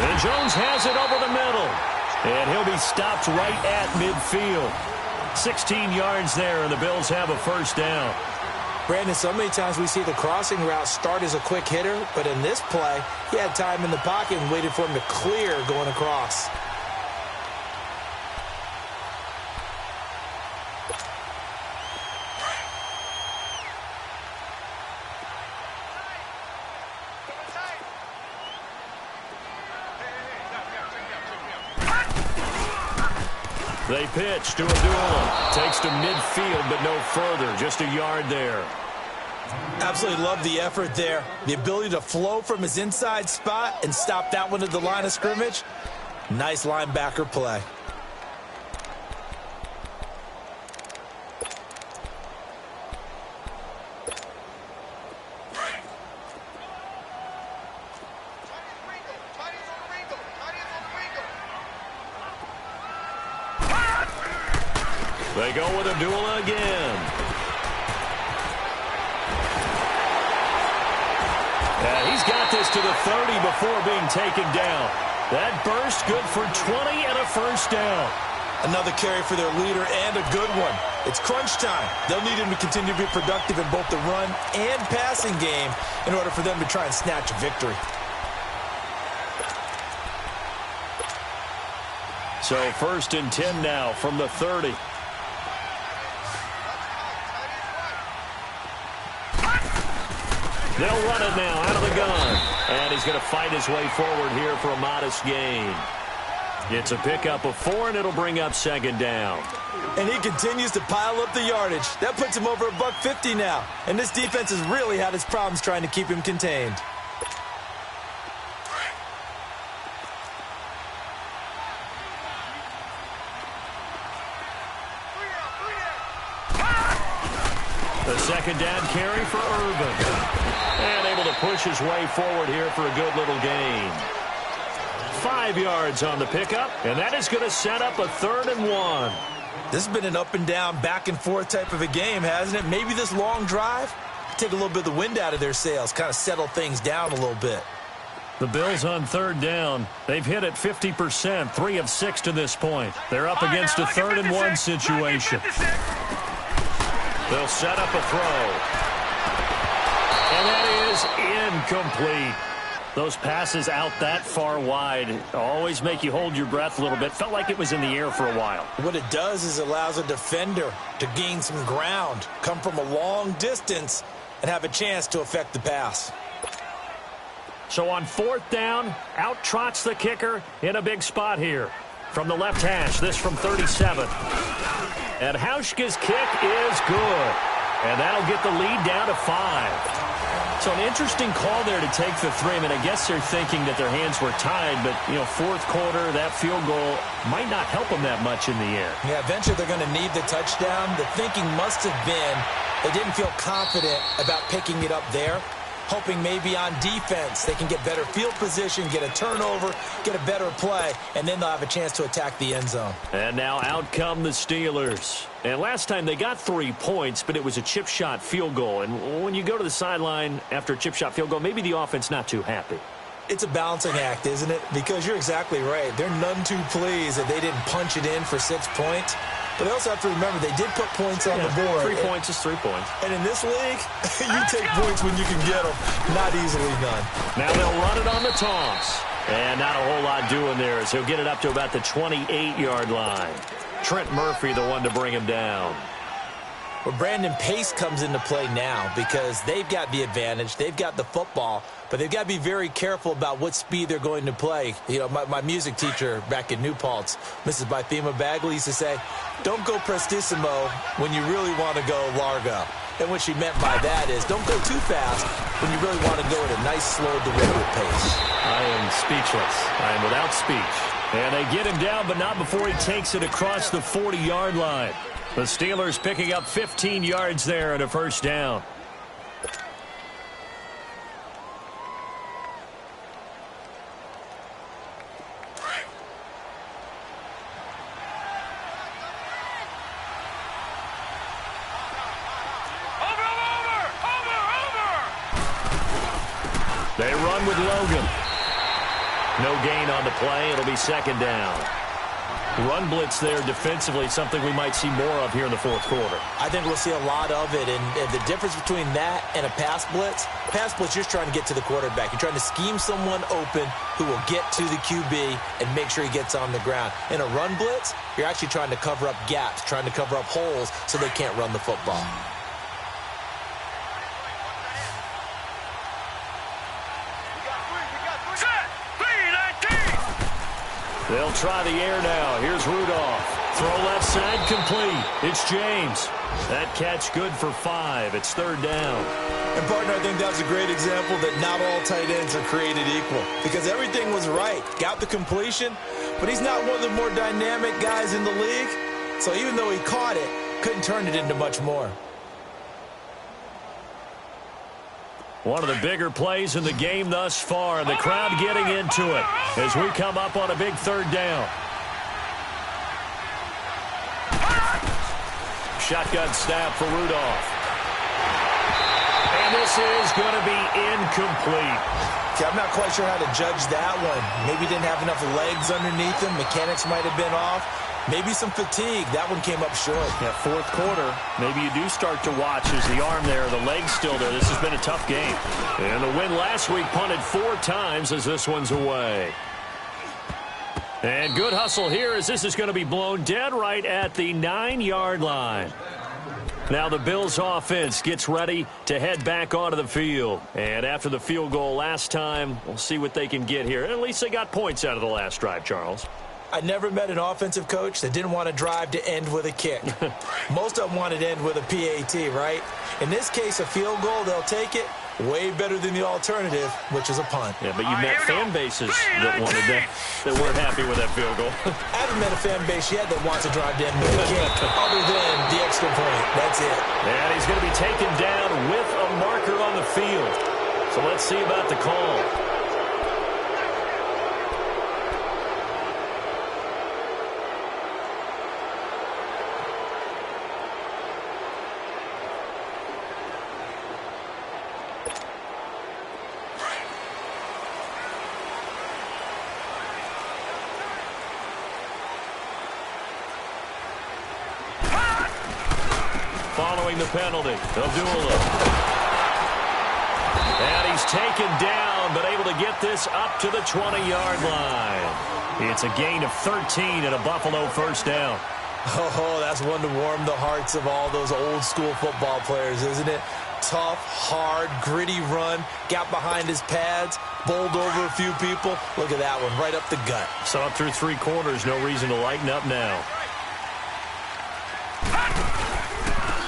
And Jones has it over the middle. And he'll be stopped right at midfield. 16 yards there, and the Bills have a 1st down. Brandon, so many times we see the crossing route start as a quick hitter, but in this play, he had time in the pocket and waited for him to clear going across. They pitch to Abdullah. Takes to midfield, but no further. Just a yard there. Absolutely love the effort there. The ability to flow from his inside spot and stop that one at the line of scrimmage. Nice linebacker play. They go with Abdullah again. And he's got this to the 30 before being taken down. That burst good for 20 and a 1st down. Another carry for their leader and a good one. It's crunch time. They'll need him to continue to be productive in both the run and passing game in order for them to try and snatch a victory. So 1st and 10 now from the 30. They'll run it now out of the gun. And he's going to fight his way forward here for a modest gain. It's a pickup of 4, and it'll bring up 2nd down. And he continues to pile up the yardage. That puts him over $150 now. And this defense has really had its problems trying to keep him contained. The 2nd down carry for Irvin. And able to push his way forward here for a good little gain. 5 yards on the pickup, and that is going to set up a 3rd and 1. This has been an up and down, back and forth type of a game, hasn't it? Maybe this long drive take a little bit of the wind out of their sails, kind of settle things down a little bit. The Bills on third down. They've hit it 50%, 3 of 6 to this point. They're up against a 3rd and 1 situation. They'll set up a throw. And that is incomplete. Those passes out that far wide always make you hold your breath a little bit. Felt like it was in the air for a while. What it does is it allows a defender to gain some ground, come from a long distance, and have a chance to affect the pass. So on 4th down, out trots the kicker in a big spot here. From the left hash, this from 37. And Hauschka's kick is good. And that'll get the lead down to 5. So an interesting call there to take the 3. I mean, I guess they're thinking that their hands were tied, but, you know, 4th quarter, that field goal might not help them that much in the air. Yeah, eventually they're going to need the touchdown. The thinking must have been they didn't feel confident about picking it up there, hoping maybe on defense they can get better field position, get a turnover, get a better play, and then they'll have a chance to attack the end zone. And now out come the Steelers. And last time they got 3 points, but it was a chip shot field goal. And when you go to the sideline after a chip shot field goal, maybe the offense not too happy. It's a balancing act, isn't it? Because you're exactly right. They're none too pleased that they didn't punch it in for 6 points. But they also have to remember they did put points on the board. 3 points is 3 points. And in this league, you take points when you can get them. Not easily done. Now they'll run it on the toss. And not a whole lot doing there as he'll get it up to about the 28-yard line. Trent Murphy, the one to bring him down. Well, Brandon Pace comes into play now because they've got the advantage. They've got the football, but they've got to be very careful about what speed they're going to play. You know, my music teacher back in New Paltz, Mrs. Bythema Bagley, used to say, don't go prestissimo when you really want to go largo. And what she meant by that is don't go too fast when you really want to go at a nice, slow, deliberate pace. I am speechless. I am without speech. And they get him down, but not before he takes it across the 40-yard line. The Steelers picking up 15 yards there and a first down. They run with Logan. No gain on the play. It'll be 2nd down. Run blitz there defensively, something we might see more of here in the 4th quarter. I think we'll see a lot of it, and the difference between that and a pass blitz, you're just trying to get to the quarterback. You're trying to scheme someone open who will get to the QB and make sure he gets on the ground. In a run blitz, you're actually trying to cover up gaps, trying to cover up holes so they can't run the football. They'll try the air now. Here's Rudolph. Throw left side complete. It's James. That catch good for 5. It's 3rd down. And, partner, I think that was a great example that not all tight ends are created equal because everything was right. Got the completion, but he's not one of the more dynamic guys in the league. So even though he caught it, couldn't turn it into much more. One of the bigger plays in the game thus far. The crowd getting into it as we come up on a big 3rd down. Shotgun snap for Rudolph. And this is going to be incomplete. Okay, I'm not quite sure how to judge that one. Maybe didn't have enough legs underneath him. Mechanics might have been off. Maybe some fatigue. That one came up short. Yeah, 4th quarter. Maybe you do start to watch as the arm there, the leg's still there. This has been a tough game. And the win last week punted 4 times as this one's away. And good hustle here as this is going to be blown dead right at the 9-yard line. Now the Bills offense gets ready to head back onto the field. And after the field goal last time, we'll see what they can get here. At least they got points out of the last drive, Charles. I never met an offensive coach that didn't want to drive to end with a kick. Most of them wanted to end with a PAT, right? In this case, a field goal, they'll take it. Way better than the alternative, which is a punt. Yeah, but you met fan bases that wanted that weren't happy with that field goal. I haven't met a fan base yet that wants to drive to end with a kick, other than the extra point. That's it. And he's going to be taken down with a marker on the field. So let's see about the call. following the penalty. Abdullah. And he's taken down, but able to get this up to the 20-yard line. It's a gain of 13 and a Buffalo first down. Oh, that's one to warm the hearts of all those old-school football players, isn't it? Tough, hard, gritty run, got behind his pads, bowled over a few people. Look at that one, right up the gut. Saw it through three quarters, no reason to lighten up now.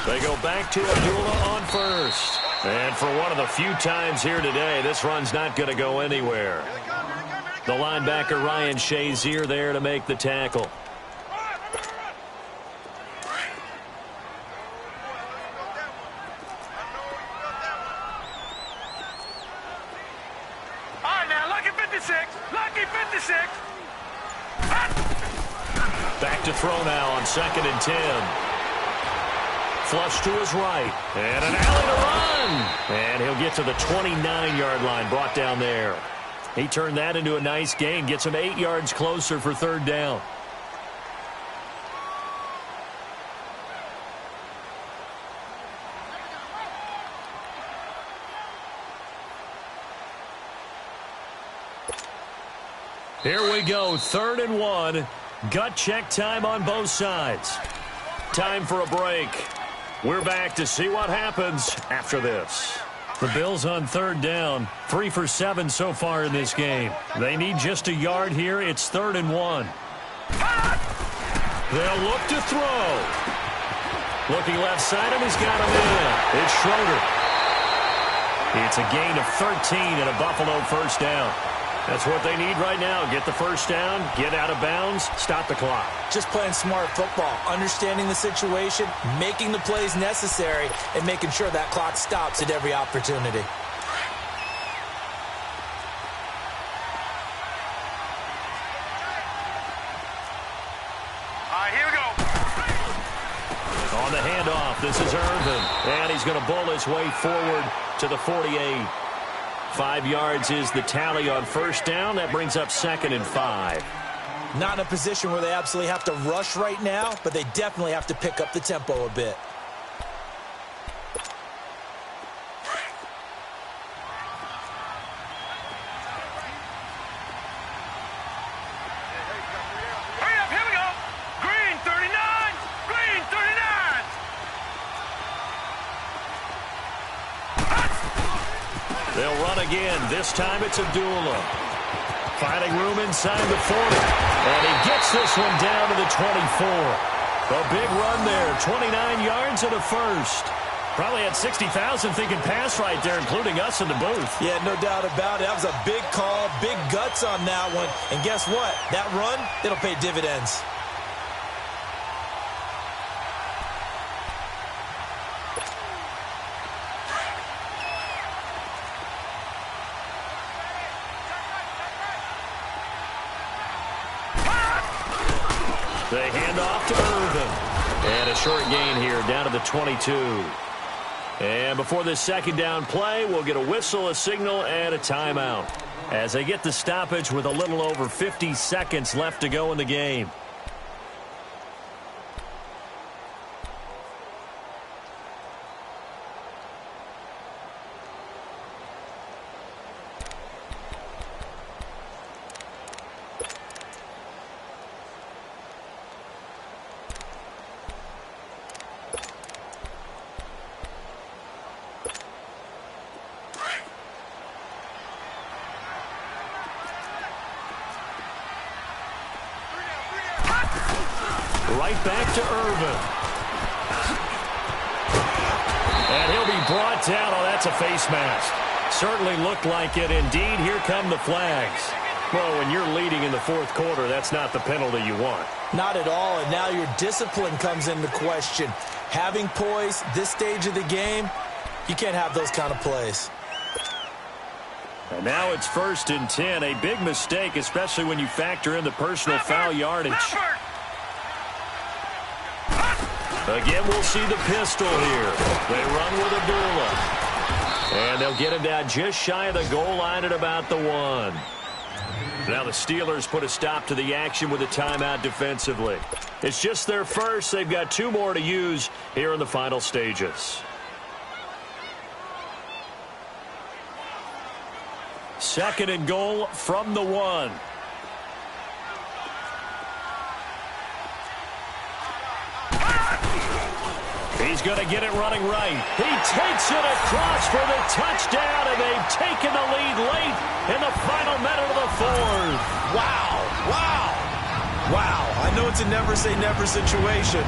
They go back to Abdullah on first. And for one of the few times here today, this run's not going to go anywhere. The linebacker, Ryan Shazier, there to make the tackle. All right, now, lucky 56. Lucky 56. Back to throw now on 2nd and 10. Flush to his right. And an alley to run. And he'll get to the 29-yard line, brought down there. He turned that into a nice gain, gets him 8 yards closer for third down. Here we go, 3rd and 1. Gut check time on both sides. Time for a break. We're back to see what happens after this. The Bills on 3rd down, 3 for 7 so far in this game. They need just a yard here. It's 3rd and 1. They'll look to throw. Looking left side, and he's got him in. It's Schroeder. It's a gain of 13 and a Buffalo first down. That's what they need right now. Get the first down, get out of bounds, stop the clock. Just playing smart football, understanding the situation, making the plays necessary, and making sure that clock stops at every opportunity. All right, here we go. On the handoff, this is Irvin. And he's going to bowl his way forward to the 48. 5 yards is the tally on first down. That brings up 2nd and 5. Not in a position where they absolutely have to rush right now, but they definitely have to pick up the tempo a bit. Hurry up, here we go. Green 39. Green 39. They'll run again. This time it's Abdullah. Finding room inside the 40. And he gets this one down to the 24. A big run there. 29 yards and a first. Probably had 60,000 thinking pass right there, including us in the booth. Yeah, no doubt about it. That was a big call, big guts on that one. And guess what? That run, it'll pay dividends. They hand off to Irvin. And a short gain here, down to the 22. And before this second down play, we'll get a whistle, a signal, and a timeout as they get the stoppage with a little over 50 seconds left to go in the game. Right back to Irvin. And he'll be brought down. Oh, that's a face mask. Certainly looked like it. Indeed, here come the flags. Well, when you're leading in the fourth quarter, that's not the penalty you want. Not at all, and now your discipline comes into question. Having poise this stage of the game, you can't have those kind of plays. And now it's 1st and 10. A big mistake, especially when you factor in the personal foul yardage. Again, we'll see the pistol here. They run with Abdullah. And they'll get him down just shy of the goal line at about the 1. Now the Steelers put a stop to the action with a timeout defensively. It's just their first. They've got 2 more to use here in the final stages. Second and goal from the 1. He's going to get it running right. He takes it across for the touchdown, and they've taken the lead late in the final minute of the 4th. Wow. I know it's a never-say-never situation,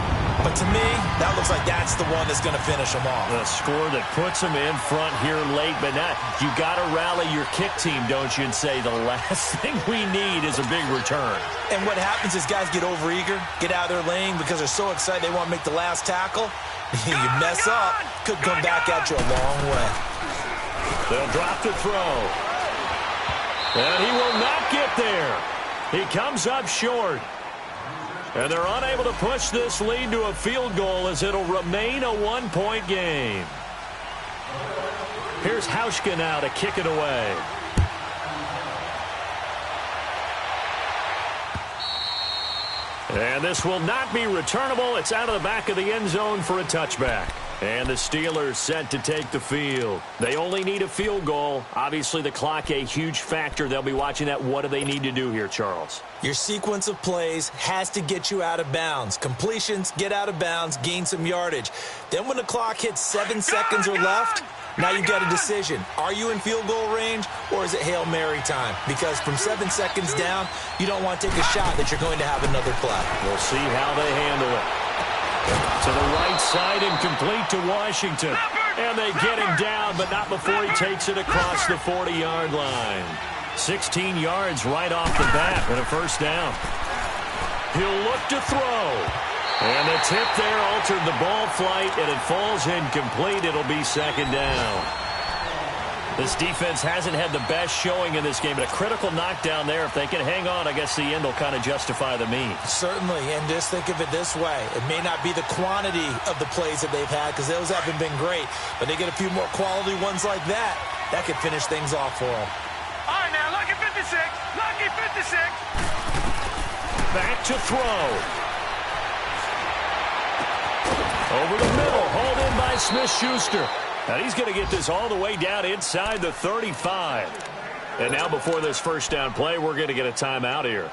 but to me, that looks like that's the one that's going to finish them off. The score that puts them in front here late, but not. You got to rally your kick team, don't you, and say the last thing we need is a big return. And what happens is guys get overeager, get out of their lane because they're so excited they want to make the last tackle. You mess up, could come back at you a long way. They'll drop the throw. And he will not get there. He comes up short. And they're unable to push this lead to a field goal as it'll remain a 1-point game. Here's Hauschka now to kick it away. And this will not be returnable. It's out of the back of the end zone for a touchback. And the Steelers set to take the field. They only need a field goal. Obviously, the clock a huge factor. They'll be watching that. What do they need to do here, Charles? Your sequence of plays has to get you out of bounds. Completions, get out of bounds, gain some yardage. Then when the clock hits 7 seconds or left, now you've got a decision. Are you in field goal range, or is it Hail Mary time? Because from 7 seconds down, you don't want to take a shot that you're going to have another play. We'll see how they handle it. To the right side and complete to Washington. And they get him down, but not before he takes it across the 40-yard line. 16 yards right off the bat and a first down. He'll look to throw. And the tip there altered the ball flight, and it falls incomplete. It'll be second down. This defense hasn't had the best showing in this game, but a critical knockdown there. If they can hang on, I guess the end will kind of justify the means. Certainly, and just think of it this way. It may not be the quantity of the plays that they've had because those haven't been great, but they get a few more quality ones like that. That could finish things off for them. All right, now, lucky 56. Lucky 56. Back to throw. Over the middle, hauled in by Smith-Schuster. And he's going to get this all the way down inside the 35. And now before this first down play, we're going to get a timeout here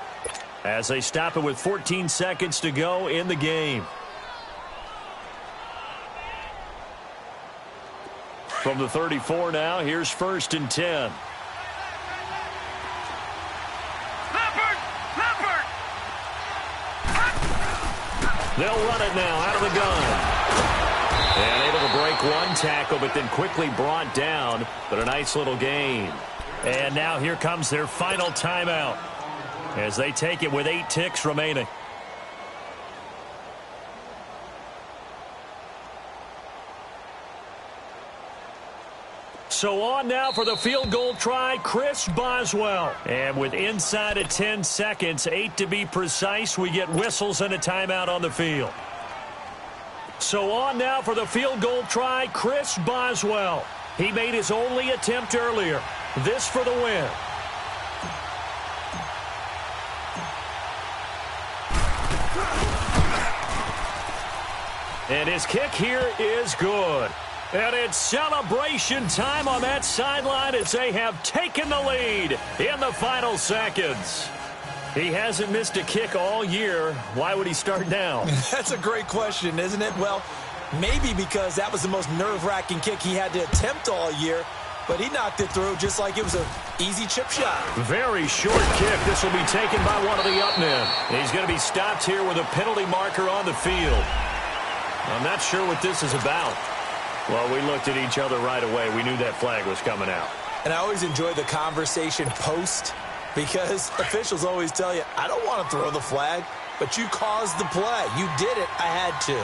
as they stop it with 14 seconds to go in the game. From the 34 now, here's 1st and 10. They'll run it now out of the gun. And able to break one tackle, but then quickly brought down. But a nice little gain. And now here comes their final timeout as they take it with 8 ticks remaining. So on now for the field goal try, Chris Boswell. And with inside of 10 seconds, 8 to be precise, we get whistles and a timeout on the field. So on now for the field goal try, Chris Boswell. He made his only attempt earlier. This for the win. And his kick here is good. And it's celebration time on that sideline as they have taken the lead in the final seconds. He hasn't missed a kick all year. Why would he start now? That's a great question, isn't it? Well, maybe because that was the most nerve-wracking kick he had to attempt all year, but he knocked it through just like it was an easy chip shot. Very short kick. This will be taken by one of the up men. He's going to be stopped here with a penalty marker on the field. I'm not sure what this is about. Well, we looked at each other right away. We knew that flag was coming out. And I always enjoy the conversation post because officials always tell you, I don't want to throw the flag, but you caused the play. You did it. I had to.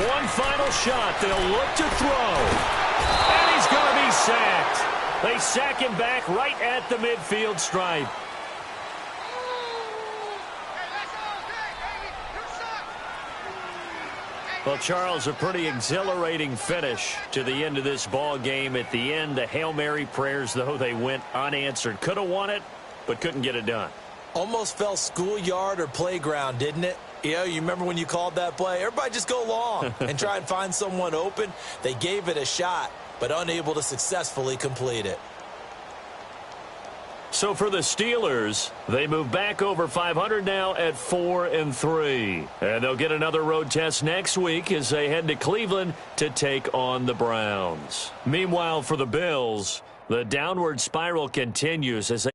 One final shot. They'll look to throw. And he's going to be sacked. They sack him back right at the midfield stripe. Well, Charles, a pretty exhilarating finish to the end of this ball game. At the end, the Hail Mary prayers, though, they went unanswered. Could have won it, but couldn't get it done. Almost fell schoolyard or playground, didn't it? You remember when you called that play? Everybody just go long and try and find someone open. They gave it a shot, but unable to successfully complete it. So for the Steelers, they move back over 500 now at 4-3. And they'll get another road test next week as they head to Cleveland to take on the Browns. Meanwhile, for the Bills, the downward spiral continues as they